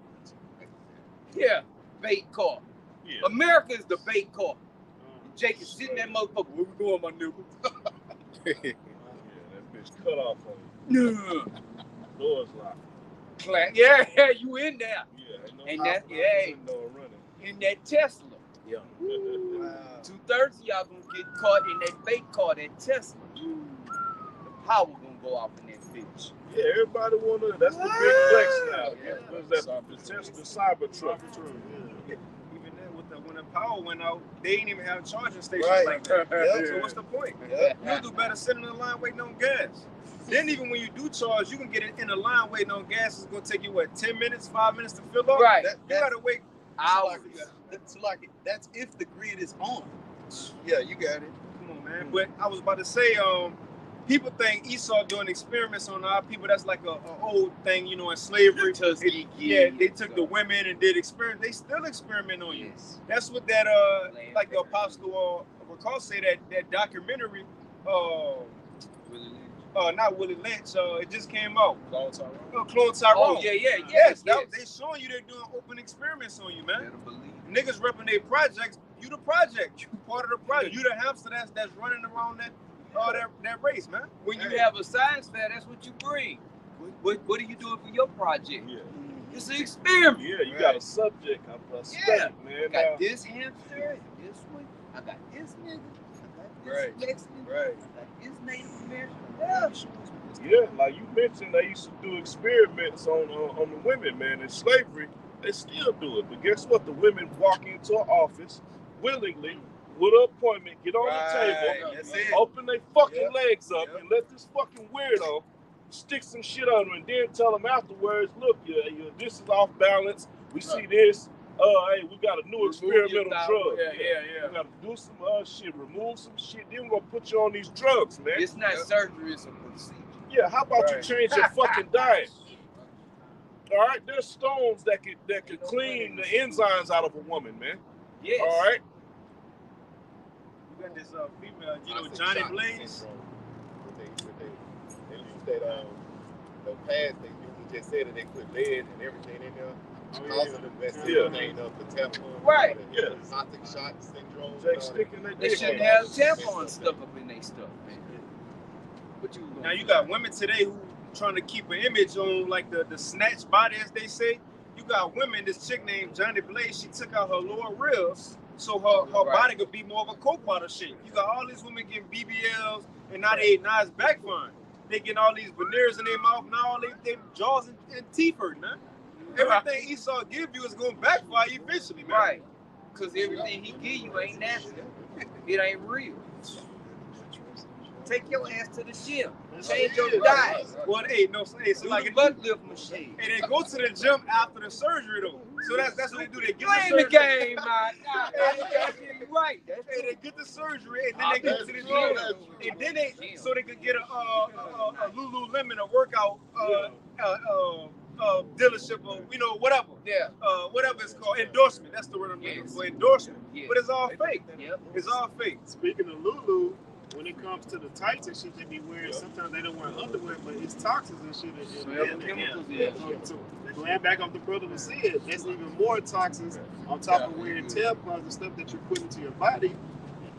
Yeah. Bait caught. Yeah. America is the bait caught. Jake is sitting that motherfucker. Where we going, my nigga? Yeah, that bitch cut off on you. Yeah. Doors locked. Yeah, you in there. Yeah. No And that, running. in that Tesla. Yeah. Wow. 2/3 of y'all gonna get caught in that bait car, that Tesla. The power gonna go off in that bitch. Yeah, everybody wanna. That's the big flex now. Yeah. What's that? The Cybertruck. Even then, when the power went out, they didn't even have charging stations Right. like that. Yeah. So what's the point? Yeah. You'll do better sitting in the line waiting on gas. Then even when you do charge, you can get it in the line waiting on gas. It's gonna take you what, 10 minutes, 5 minutes to fill up? Right. You gotta wait. Hours. That's if the grid is on. Yeah, you got it. Come on, man. But I was about to say, people think Esau doing experiments on our people. That's like a old thing, in slavery. They took the women and did experiments. They still experiment on you. Yes. That's what that like the apostle recall say that documentary not Willie Lynch, it just came out. Clone Tyrone. Clone Tyrone. Oh, yeah. Yes, they showing you they're doing open experiments on you, man. Better believe. Niggas repping their projects. You the project. You part of the project. You the hamster that's running around that race, man. When you have a science fair, that's what you bring. What are you doing for your project? Yeah. It's an experiment. Yeah, you got a subject. I'm a study, man. I got this hamster, this one. I got this nigga. I got this Mexican. Right. I got this Native American. Yeah. Yeah, like you mentioned, they used to do experiments on the women, man. In slavery, they still do it. But guess what? The women walk into an office willingly with an appointment, get on the table, That's it. open their fucking legs up, and let this fucking weirdo stick some shit on them, and then tell them afterwards, look, this is off balance. We see this. Hey, we got a new experimental drug. Yeah. We got to do some shit, remove some shit. Then we're gonna put you on these drugs, man. It's not surgery, it's a procedure. Yeah, how about you change your fucking diet? All right, there's stones that could clean the enzymes out of a woman, man. Yes. All right. You got this female, Johnny Blaze. They use that the pads they usually just said that they put lead and everything in there. Because of the thing of the tampon. Right. Yeah. Toxic shock syndrome. Jake sticking that They dick shouldn't in. have tampons stuck up in their stuff, man. Now you got women today who trying to keep an image on like the snatch body, as they say. You got women. This chick named Johnny Blaze. She took out her lower ribs so her body could be more of a coke bottle shape. You got all these women getting BBLs, and now it's backfiring. They getting all these veneers in their mouth. Now all they jaws and teeth hurt, man. Everything Esau give you is gonna backfire eventually, man. Right. Because everything he give you ain't natural. It ain't real. Take your ass to the gym. Change your diet. Well, so Do like the butt lift machine. and they go to the gym after the surgery though. So that's what they do. They get Playing the the surgery. game, man. You're right. That's Hey, they get the surgery and then they go to the gym, and then so they could get a Lululemon, a workout dealership, or whatever. Yeah. Whatever it's called, endorsement. That's the word I'm looking for, endorsement. Yeah. But it's all fake. Yep. It's all fake. Speaking of Lulu, when it comes to the tights and shit they be wearing, sometimes they don't wear underwear, but it's toxins and shit. So going back off the brother was said, that's even more toxins on top of wearing tampons and stuff that you put into your body.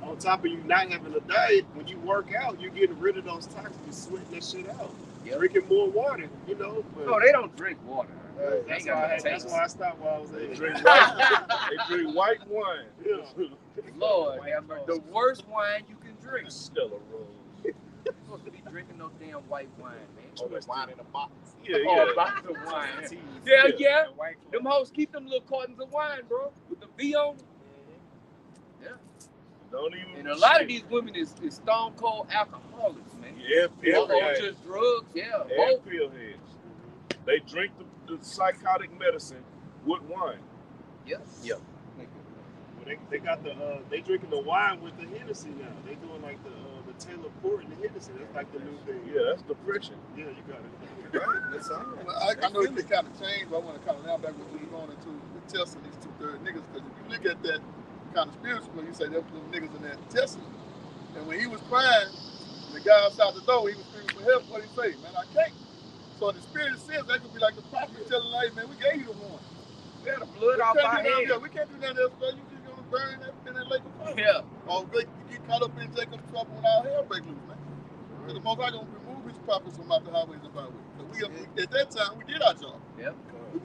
On top of you not having a diet, when you work out, you're getting rid of those toxins, you're sweating that shit out. Yep. Drinking more water, But, No, they don't drink water. that's why I stopped while I was there. They drink white wine. Yeah. Lord, the worst wine you can drink. Stella Rose. You're supposed to be drinking no damn white wine, man. Oh, that wine in a box. Yeah, Oh, yeah. a box of wine. Yeah. Them hoes keep them little cartons of wine, bro, with the V on it. Yeah. Don't even. And a lot of these women is stone cold alcoholics, man. Yeah, pill Or heads. just drugs, yeah. And Both. pill heads. They drink the psychotic medicine with wine. Yep. Yep. Well, they got they drinking the wine with the Hennessy now. They doing like the Taylor Port and the Hennessy. That's like the new thing. Yeah, that's depression. Yeah, you got it. Well, I know it kind of changed, but I want to kind of now back what you were going into the testing these 2/3 niggas. Because if you look at that kind of spiritual, you say them niggas in there testing. And when he was crying, the guy outside the door, he was screaming for help. What did he say? Man, I can't. So in the spirit of sense, that could be like the prophet telling like, man, we gave you the warning. We had the blood off our head. Yeah, we can't do nothing else, bro. You just gonna burn that in that lake of fire. Yeah. Or you get caught up in Jacob's trouble when our hell break loose, man. Because the Most High gonna remove his prophets from out the highways and byways. We at that time we did our job. Yep.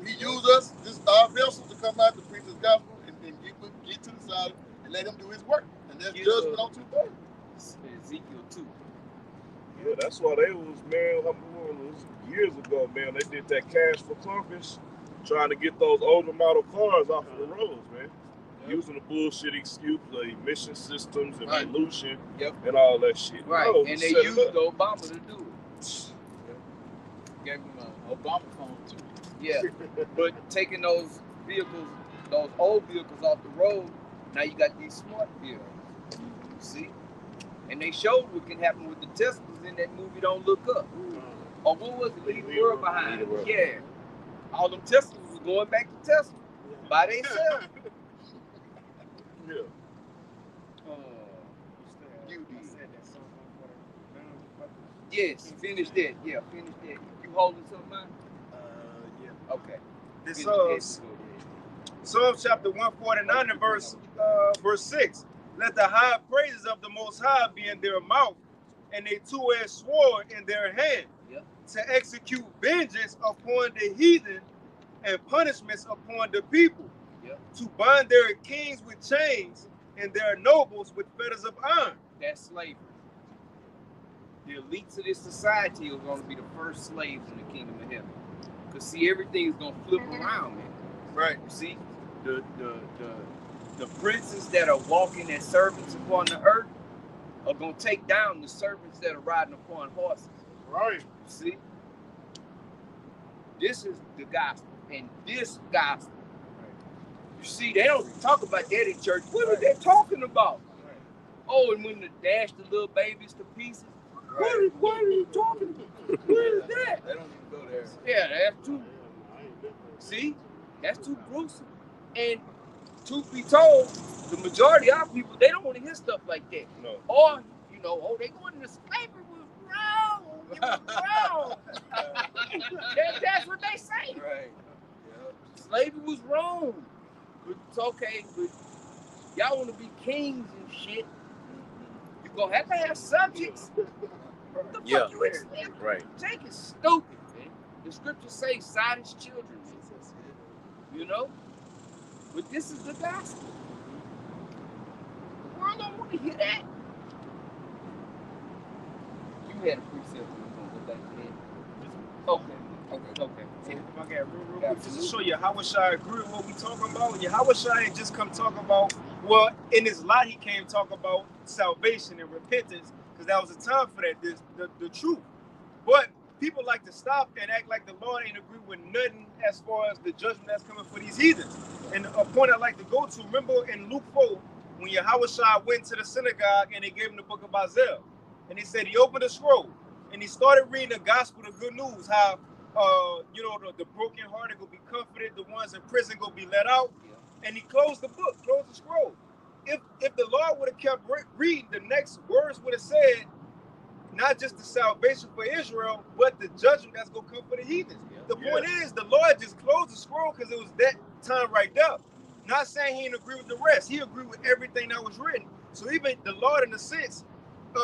He used us, our vessels, to come out to preach his gospel and get to the side and let him do his work. And that's judgment on 2/3. Ezekiel 2. Yeah, that's why they was, man, it was years ago, man. They did that cash for clunkers, trying to get those older model cars off of the roads, man. Using the bullshit excuse of emission systems and pollution and all that shit. Right, No, and they set it used up. Obama to do it. Gave him an Obama phone too. Yeah, but taking those vehicles, those old vehicles off the road, now you got these smart vehicles. You see? And they showed what can happen with the Teslas in that movie Don't Look Up. Or what was it? Leave the World Behind. Leave the World. Yeah. All them Teslas was going back to Tesla by themselves. Yeah. Yes, finish that. Yeah, finish that. You holding something, man? Yeah. Okay. This Finish Psalm chapter 149 and verse 6. Let the high praises of the Most High be in their mouth, and a two-edged sword in their hand, to execute vengeance upon the heathen and punishments upon the people, to bind their kings with chains and their nobles with fetters of iron. That's slavery. The elites of this society are going to be the first slaves in the kingdom of heaven. Because see, everything's going to flip around, man. Right. You see, the princes that are walking as servants upon the earth are going to take down the servants that are riding upon horses. Right. You see? This is the gospel. And this gospel, you see, they don't talk about that in church. What are they talking about? Oh, and when they dash the little babies to pieces. What are you talking about? What is that? They don't even go there. Yeah, that's too. See, that's too gruesome. And truth be told, the majority of our people, they don't want to hear stuff like that. No. Or, oh, they going into slavery was wrong. It was wrong. That's what they say. Right. Slavery was wrong. But it's okay. But y'all want to be kings and shit. You're going to have subjects. What the Yeah. fuck you expect? Right. Jake is stupid, man. The scriptures say, "Side his children." Man. You know, but this is the gospel. The world don't want to hear that. You had a precept. We're gonna go back to that. Okay. If I got real quick, just to show you how I agree with what we talking about. Yahushua ain't just come talk about, well, in his lot he came talk about salvation and repentance, because that was a time for that, the truth. But people like to stop and act like the Lord ain't agree with nothing as far as the judgment that's coming for these heathens. And a point I'd like to go to, remember in Luke 4, when Yahushua went to the synagogue and they gave him the book of Isaiah, and he said he opened the scroll and he started reading the gospel, the good news, how the brokenhearted will be comforted, the ones in prison will be let out, and he closed the book, closed the scroll. If the Lord would have kept reading, the next words would have said, not just the salvation for Israel, but the judgment that's going to come for the heathens. The point is, the Lord just closed the scroll because it was that time right there. Not saying he didn't agree with the rest. He agreed with everything that was written. So even the Lord, in a sense,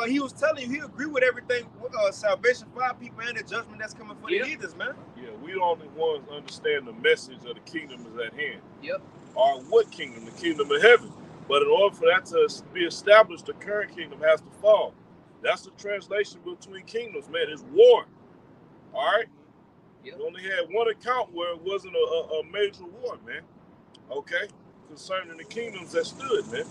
he was telling you he agreed with everything, salvation for our people and the judgment that's coming for the heathens, man. Yeah, we the only ones understand the message of the kingdom is at hand. Yep. Or what kingdom? The kingdom of heaven. But in order for that to be established, the current kingdom has to fall. That's the translation between kingdoms, man. It's war. All right? Yep. We only had one account where it wasn't a major war, man. Okay? Concerning the kingdoms that stood, man.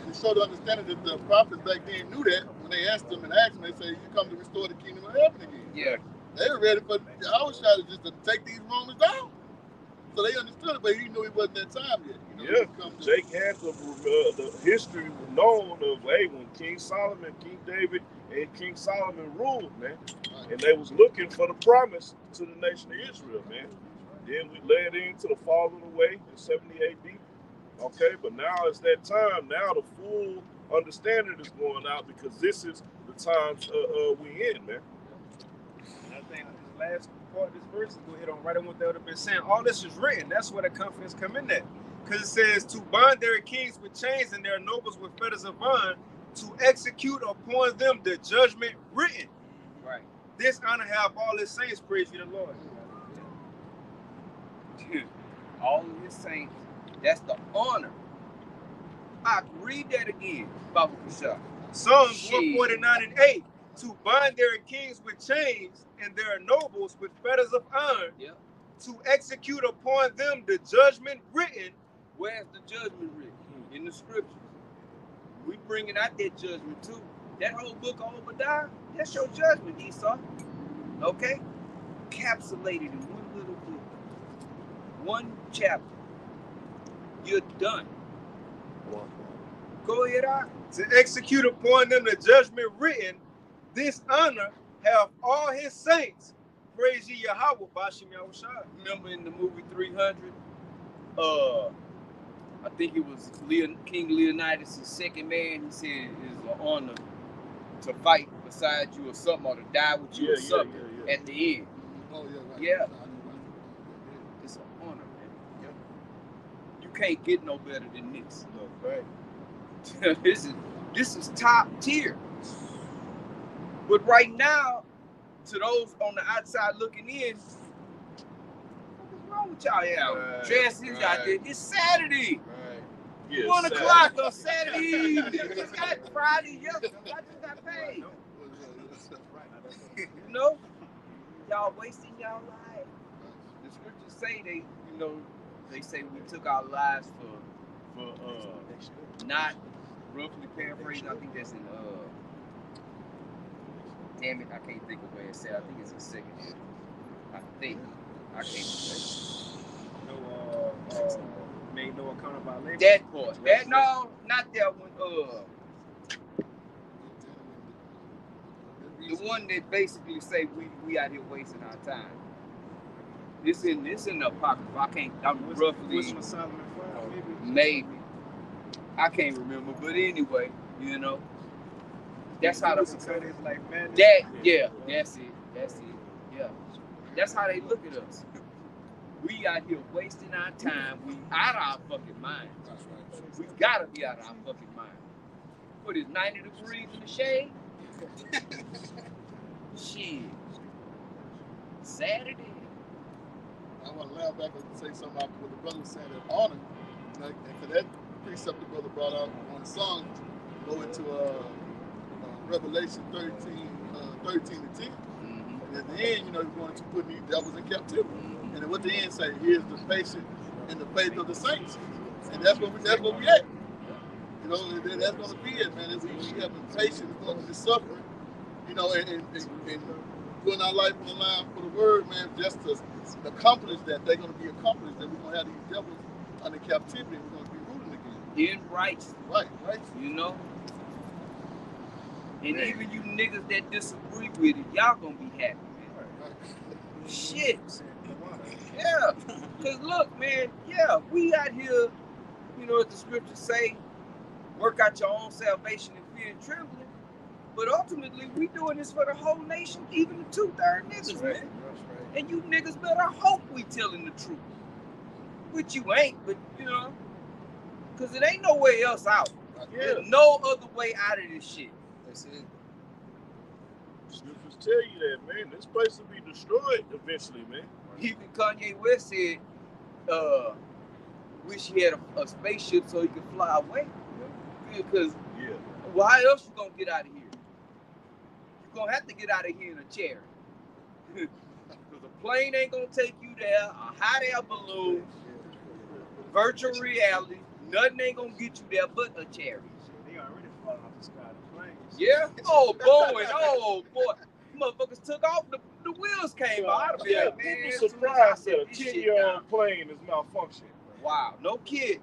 And it showed the understanding that the prophets back then knew that. When they asked them, they say, you come to restore the kingdom of heaven again. Yeah. They were ready for Yahushua just to take these Romans down. So they understood it, but he knew it wasn't that time yet. Jake had the history known of, hey, when King Solomon, King David, and King Solomon ruled, man. Right. And they was looking for the promise to the nation of Israel, man. Then we led into the fall of the way in 70 AD. Okay, but now it's that time. Now the full understanding is going out because this is the times we in, man. I think the last part of this verse, go ahead on right on what they would have been saying. All this is written. That's where the confidence come in at. Because it says, to bind their kings with chains and their nobles with fetters of iron, to execute upon them the judgment written. Right. This honor have all his saints, praise you the Lord. All of his saints, that's the honor. I can read that again, Baba Kushah. Psalms 149 and 8. To bind their kings with chains and their nobles with fetters of iron, to execute upon them the judgment written. Where's the judgment written? In the scriptures. We bringing out that judgment too. That whole book of Obadiah, that's your judgment, Esau. Okay? Encapsulated in one little book. One chapter. You're done. Go ahead, to execute upon them the judgment written. This honor have all his saints. Praise ye Yahweh, Bashim Yahushua. Remember in the movie 300, I think it was King Leonidas' second man. He said it's an honor to fight beside you or something, or to die with you or something at the end. Oh, yeah, right. Yeah. It's an honor, man. Yeah. You can't get no better than this. No, right. This is top tier. But right now, to those on the outside looking in, what's wrong with y'all? Yeah, dresses out there. It's Saturday. Right. Yeah, 1 o'clock on Saturday evening. Just got Friday. I just got paid. You know, y'all wasting y'all life. The scriptures say they say we took our lives for not roughly paraphrasing. I think that's in damn it, I can't think of where it said. I think it's in second year. I can't remember. Made no account of our labor. That part. No, not that one. The one that basically say we out here wasting our time. It's in the apocrypha. I'm roughly maybe. I can't remember, but anyway, you know. That's how that's it. Yeah. That's how they look at us. We out here wasting our time. We out of our fucking minds. We gotta be out of our fucking mind. What is 90 degrees in the shade? Shit. Saturday. I want to laugh back and say something about what the brother was saying at honor. Like, and for that precept the brother brought out on the song, go into Revelation 13 to 10. And at the end, you're going to put these devils in captivity. And then what the end say? Here's the patience and the faith of the saints. And that's what we at. That's going to be it, man. We have patience going through the suffering, and putting our life on the line for the word, man, just to accomplish that. They're going to be accomplished, that we're going to have these devils under captivity, and we're going to be ruling again. In rights. Right. And even you niggas that disagree with it, y'all gonna be happy, man. Right. Shit. Yeah. Cause look, man, we out here, as the scriptures say, work out your own salvation in fear and trembling. But ultimately, we doing this for the whole nation, even the 2/3 niggas, man. Right. And you niggas better hope we telling the truth. Which you ain't, but cause it ain't no way else out. There's no other way out of this shit. That's it. Scriptures tell you that, man. This place will be destroyed eventually, man. Even Kanye West said, wish he had a spaceship so he could fly away. Because well, how else you gonna get out of here? You're gonna have to get out of here in a chair. Because a plane ain't gonna take you there, a hot air balloon, virtual reality, nothing ain't gonna get you there but a chariot. They already falling off the sky. The planes. Yeah? Oh boy. Motherfuckers took off, the wheels came out. Yeah, people surprised that a 10-year-old plane is malfunctioning. Wow, no kid.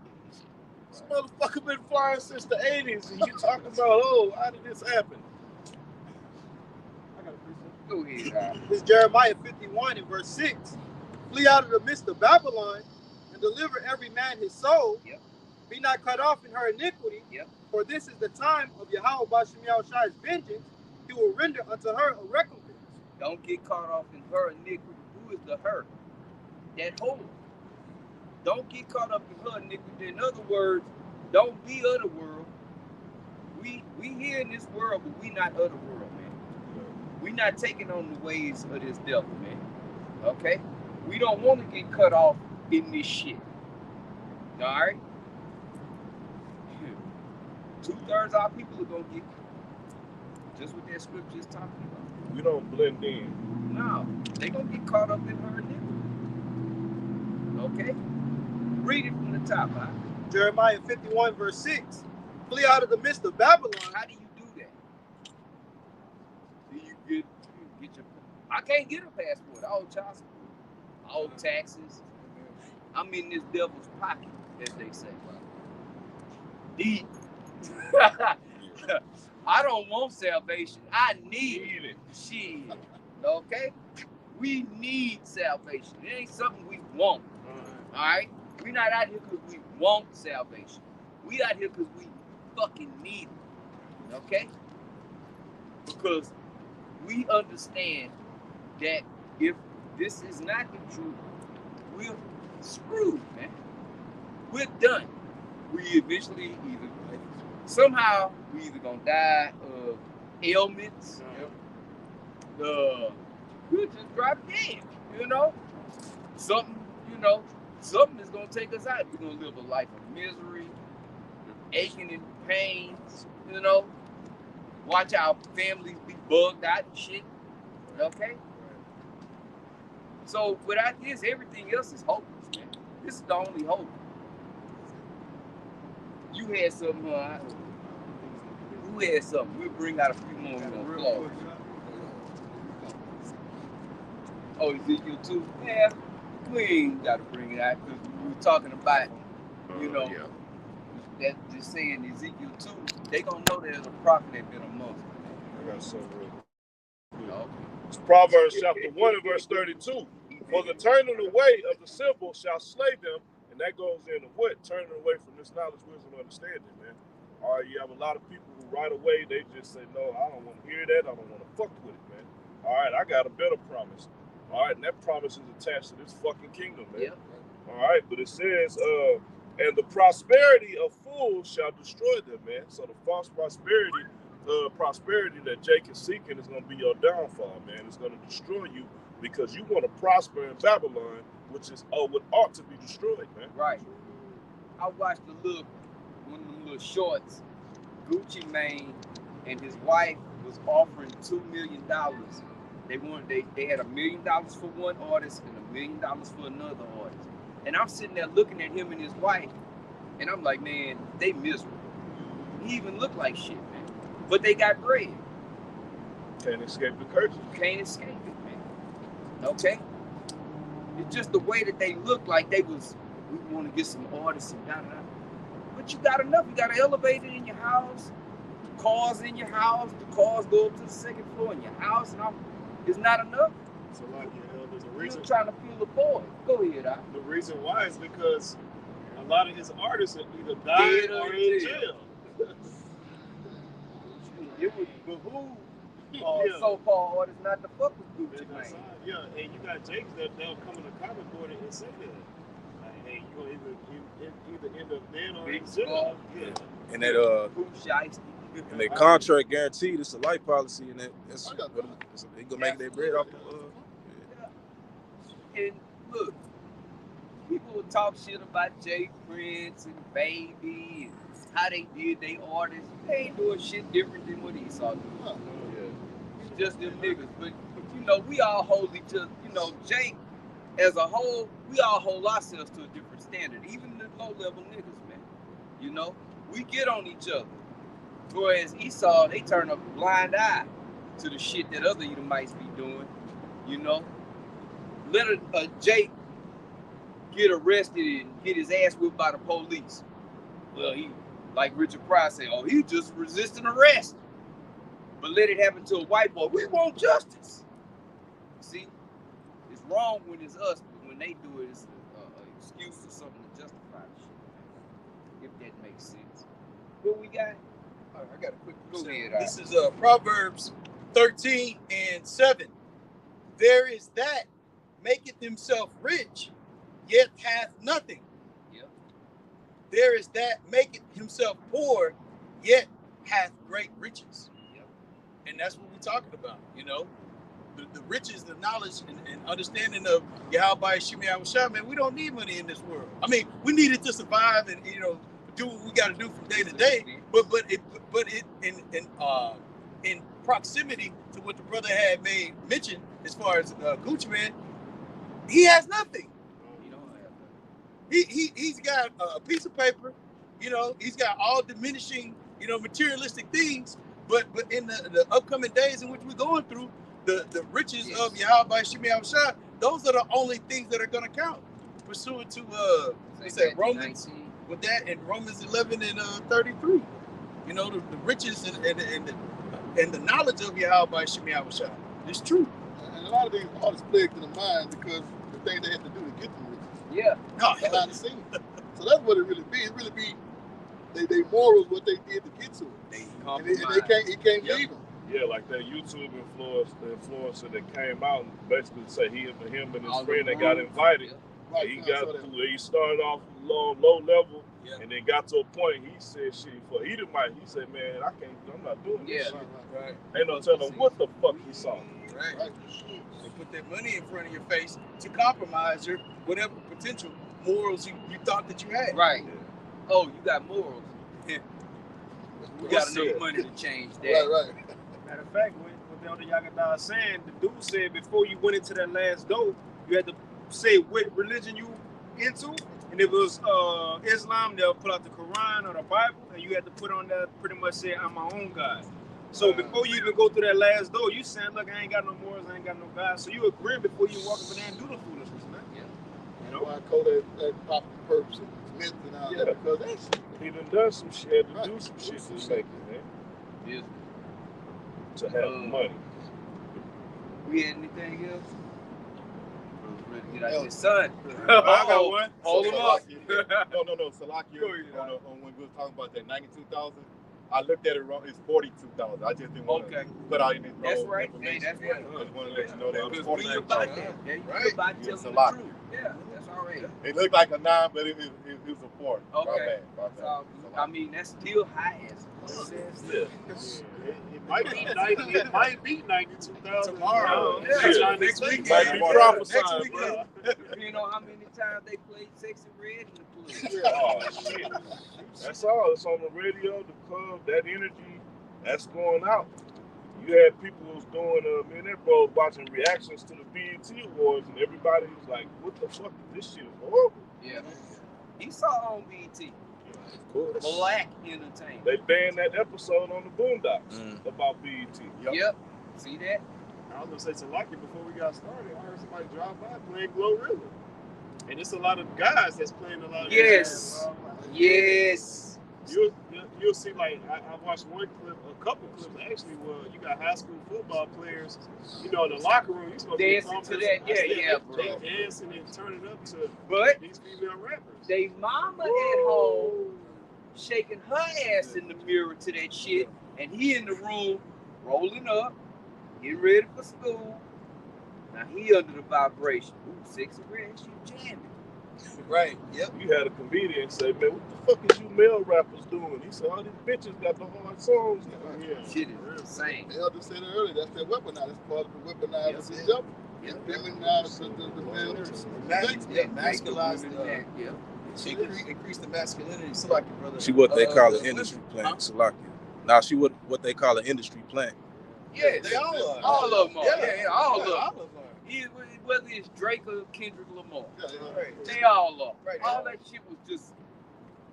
This motherfucker been flying since the 80s, and you talking about, how did this happen? I got a precept. Go ahead. This is Jeremiah 51 and verse 6. Flee out of the midst of Babylon and deliver every man his soul. Yep. Be not cut off in her iniquity. Yep. For this is the time of Yahweh Bashem Yahushai's vengeance. He will render unto her a recompense. Don't get caught off in her iniquity. Who is the her? That whore. Don't get caught up in her iniquity. In other words, don't be of the world. We here in this world, but we not of the world, man. We not taking on the ways of this devil, man. Okay? We don't want to get cut off in this shit. All right? 2/3 of our people are going to get just what that scripture is talking about. We don't blend in. No, they going to get caught up in her iniquity. Okay? Read it from the top, huh? Jeremiah 51 verse 6. Flee out of the midst of Babylon. How do you do that? Do you get your... I can't get a passport. I owe child support. I owe taxes. I'm in this devil's pocket, as they say. Deep. I don't want salvation. I need it. Shit. Okay? We need salvation. It ain't something we want. All right? We're not out here because we want salvation. We out here because we fucking need it. Okay? Because we understand that if this is not the truth, we're screwed, man. We're done. We eventually somehow we either gonna die of ailments, we'll just drop dead, something is gonna take us out. We're gonna live a life of misery, aching and pain, watch our families be bugged out and shit. Okay? So without this, everything else is hopeless, man. This is the only hope. You had something, Who had something? We'll bring out a few more close. Oh, Ezekiel 2? Yeah, we ain't got to bring it out because we were talking about, that just saying Ezekiel 2, they going to know there's a prophet that been amongst them. I got something real good. It's Proverbs chapter 1 and verse 32. For the turning away of the simple shall slay them. And that goes into what? Turning away from this knowledge, wisdom, understanding, man. All right, you have a lot of people who right away, they just say, no, I don't want to hear that. I don't want to fuck with it, man. All right, I got a better promise. All right, and that promise is attached to this fucking kingdom, man. Yep. All right, but it says, and the prosperity of fools shall destroy them, man. So the false prosperity prosperity that Jake is seeking is going to be your downfall, man. It's going to destroy you because you want to prosper in Babylon, which is what ought to be destroyed, man. Right. I watched one of them little shorts. Gucci Mane and his wife was offering $2 million. They had $1 million for one artist and $1 million for another artist. And I'm sitting there looking at him and his wife, and I'm like, man, they miserable. He even looked like shit, man. But they got bread. Can't escape the curse. Can't escape it, man. Okay? It's just the way that they look like we want to get some artists and da-da-da. But you got enough. You got an elevator in your house, cars in your house, the cars go up to the second floor in your house, and it's not enough. So like, there's a You're reason. trying to fill the void. Go ahead, The reason why is because a lot of his artists have either died or in jail. It would behoove Yeah. so-called artists not to fuck with Gucci That's Mane. right. Yeah, and you got Jakes they'll come in the comment board and say that. Like, hey, you gonna either end up dead or in jail. Yeah. And that Who shiesty? and that contract guaranteed, it's a life policy, and that's they gonna make their bread off. And look, people will talk shit about Jay Prince and Baby and how they did they artists. They ain't doing shit different than what Esau did. It's just them niggas. But you know, we all hold each other. You know, Jake as a whole, we all hold ourselves to a different standard. Even the low level niggas, man. You know, we get on each other. Whereas Esau, they turn a blind eye to the shit that other Edomites be doing. You know, let a Jake get arrested and get his ass whipped by the police. Well, he, like Richard Pryor said, oh, he just resisting arrest. But let it happen to a white boy. We want justice. See, it's wrong when it's us, but when they do it, it's an excuse or something to justify the shit. If that makes sense. What we got? All right, I got a quick Go percent. ahead, This is Proverbs 13:7. There is that maketh himself rich, yet hath nothing. Yep. There is that maketh himself poor, yet hath great riches. Yep. And that's what we're talking about, you know. The riches, the knowledge, and understanding of Yahweh Shemi Awashah, man, we don't need money in this world. I mean, we need it to survive and, you know, do what we got to do from day to day. But it in proximity to what the brother had made mention as far as Gucci Man, he has nothing. You don't have that. He's got a piece of paper, you know, he's got all diminishing, you know, materialistic things. But in the upcoming days in which we're going through, the riches of Yahweh Shemi Awashah, those are the only things that are going to count. Pursuant to Romans, 19. with that, and Romans 11 and 33. You know, the riches and the knowledge of Yahweh Shemi Awashah. It's true. And a lot of these artists plagued to the mind because the things they had to do to get the riches. Yeah. No, Behind the scenes. So that's what it really be. It really be they morals, what they did to get to it. And he can't leave them. Yeah, like that YouTube influencer that came out and basically said him and his friend that got invited. Yeah. Right, He started off low level, Yeah. and then got to a point. He said, "Shit, for Edomite," he said, "Man, I'm not doing this Yeah. shit." Right. Ain't no telling what the fuck he saw. Right. They put that money in front of your face to compromise your whatever potential morals you thought that you had. Right. Oh, you got morals. You got What's enough it? money to change that. Right. Matter of fact, what the Elder Yagadah is saying, the dude said before you went into that last door, you had to say what religion you into, and if it was Islam, they'll pull out the Quran or the Bible, and you had to put on that pretty much say, I'm my own God. So before you even go through that last door, you saying, look, I ain't got no morals, I ain't got no God. So you agree before you walk up in there and do the foolishness, man. Yeah. You know? Why I call that pop purpose and myth and all Yeah. that, because that's He done some shit, had to do some shit to make it, man. Yeah. To have money. We had anything else? Get out his son. I got one. Hold him up. No, Salakia, on when we were talking about that 92,000, I looked at it wrong. It's 42,000. I just didn't want Okay. to put out any That's wrong right. Hey, information. that's right. I just want to let you know that it was Because we about 49,000. that. Yeah, you Right. about Yeah, telling the Salakia. truth. Yeah, that's all right. It looked like a 9, but it was a 4. Okay. My bad. That's all good. I mean, that's still high as fuck. Yeah. It might be 90. It might be 92,000 Tomorrow. Yeah. Next week. Might be prophesying, Next bro. week. Depending on how many times they played Sexy Red in the club. Oh shit. That's all. It's on the radio, the club, that energy, that's going out. You had people who was doing that bro watching reactions to the BET Awards, and everybody was like, "What the fuck? This shit is horrible." Yeah. He saw on BET. Of course. Black entertainment. They banned that episode on the Boondocks about BET. Yep. See that? I was gonna say Salaki before we got started. I heard somebody drive by playing Glorilla, and it's a lot of guys that's playing a lot of. Yes. Yes. You'll see. Like I watched one clip, a couple clips actually, where you got high school football players, in the locker room. You supposed Dancing to to be that, bro. They dancing and turning up to But these female rappers. they mama at home shaking her ass in the mirror to that shit, and he in the room rolling up, getting ready for school. Now he under the vibration. Ooh, Sexy Red, she jamming. Right. Yep. You had a comedian say, "Man, what the fuck is you male rappers doing?" He said, "All these bitches got the hard songs now." Yeah. Shit is insane. The elder said it earlier. That's their weaponize. That's part of the weaponize Yes, the it- jump. Yep. Feminize the male. Masculize the. Yeah. She increase the masculinity. So like your brother. She what they call an the industry women. plant, Salakia. Now she what they call an industry plant. Yes. They all are. All of them are. Yeah, all of them. All of them are. Whether it's Drake or Kendrick Lamar. Right. They all are. Right. All that shit was just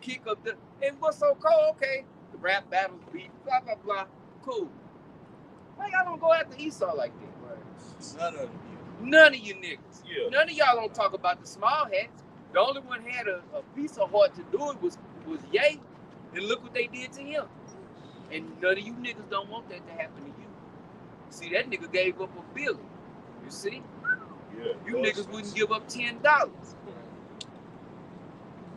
kick up the. And what's so cool? Okay, the rap battles beat, blah blah blah. Cool. Why y'all don't go after Esau like that? None of you. None of you niggas. Yeah. None of y'all don't talk about the small hats. The only one had a piece of heart to do it was Ye, and look what they did to him. And none of you niggas don't want that to happen to you. See, that nigga gave up a billion. You see? Yeah. You niggas wouldn't give up $10.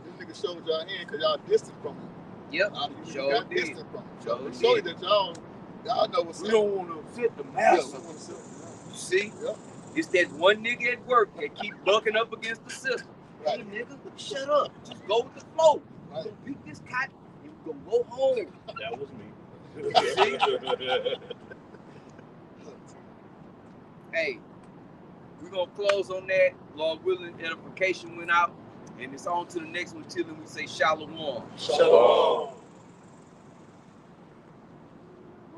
This nigga showed y'all hand because y'all distant from him. Yep. You Sure got did. distant from him. Sure So show you did. that y'all know what's We up. don't want to offend the Yeah. masses. You see? Yep. It's that one nigga at work that keep bucking up against the system. Right. Hey nigga, shut up. Just go with the flow. Right. Go beat this cotton and we gonna go home. That was me. Hey, we're gonna close on that. Lord willing, edification went out. And it's on to the next one till we say shalom. Shalom.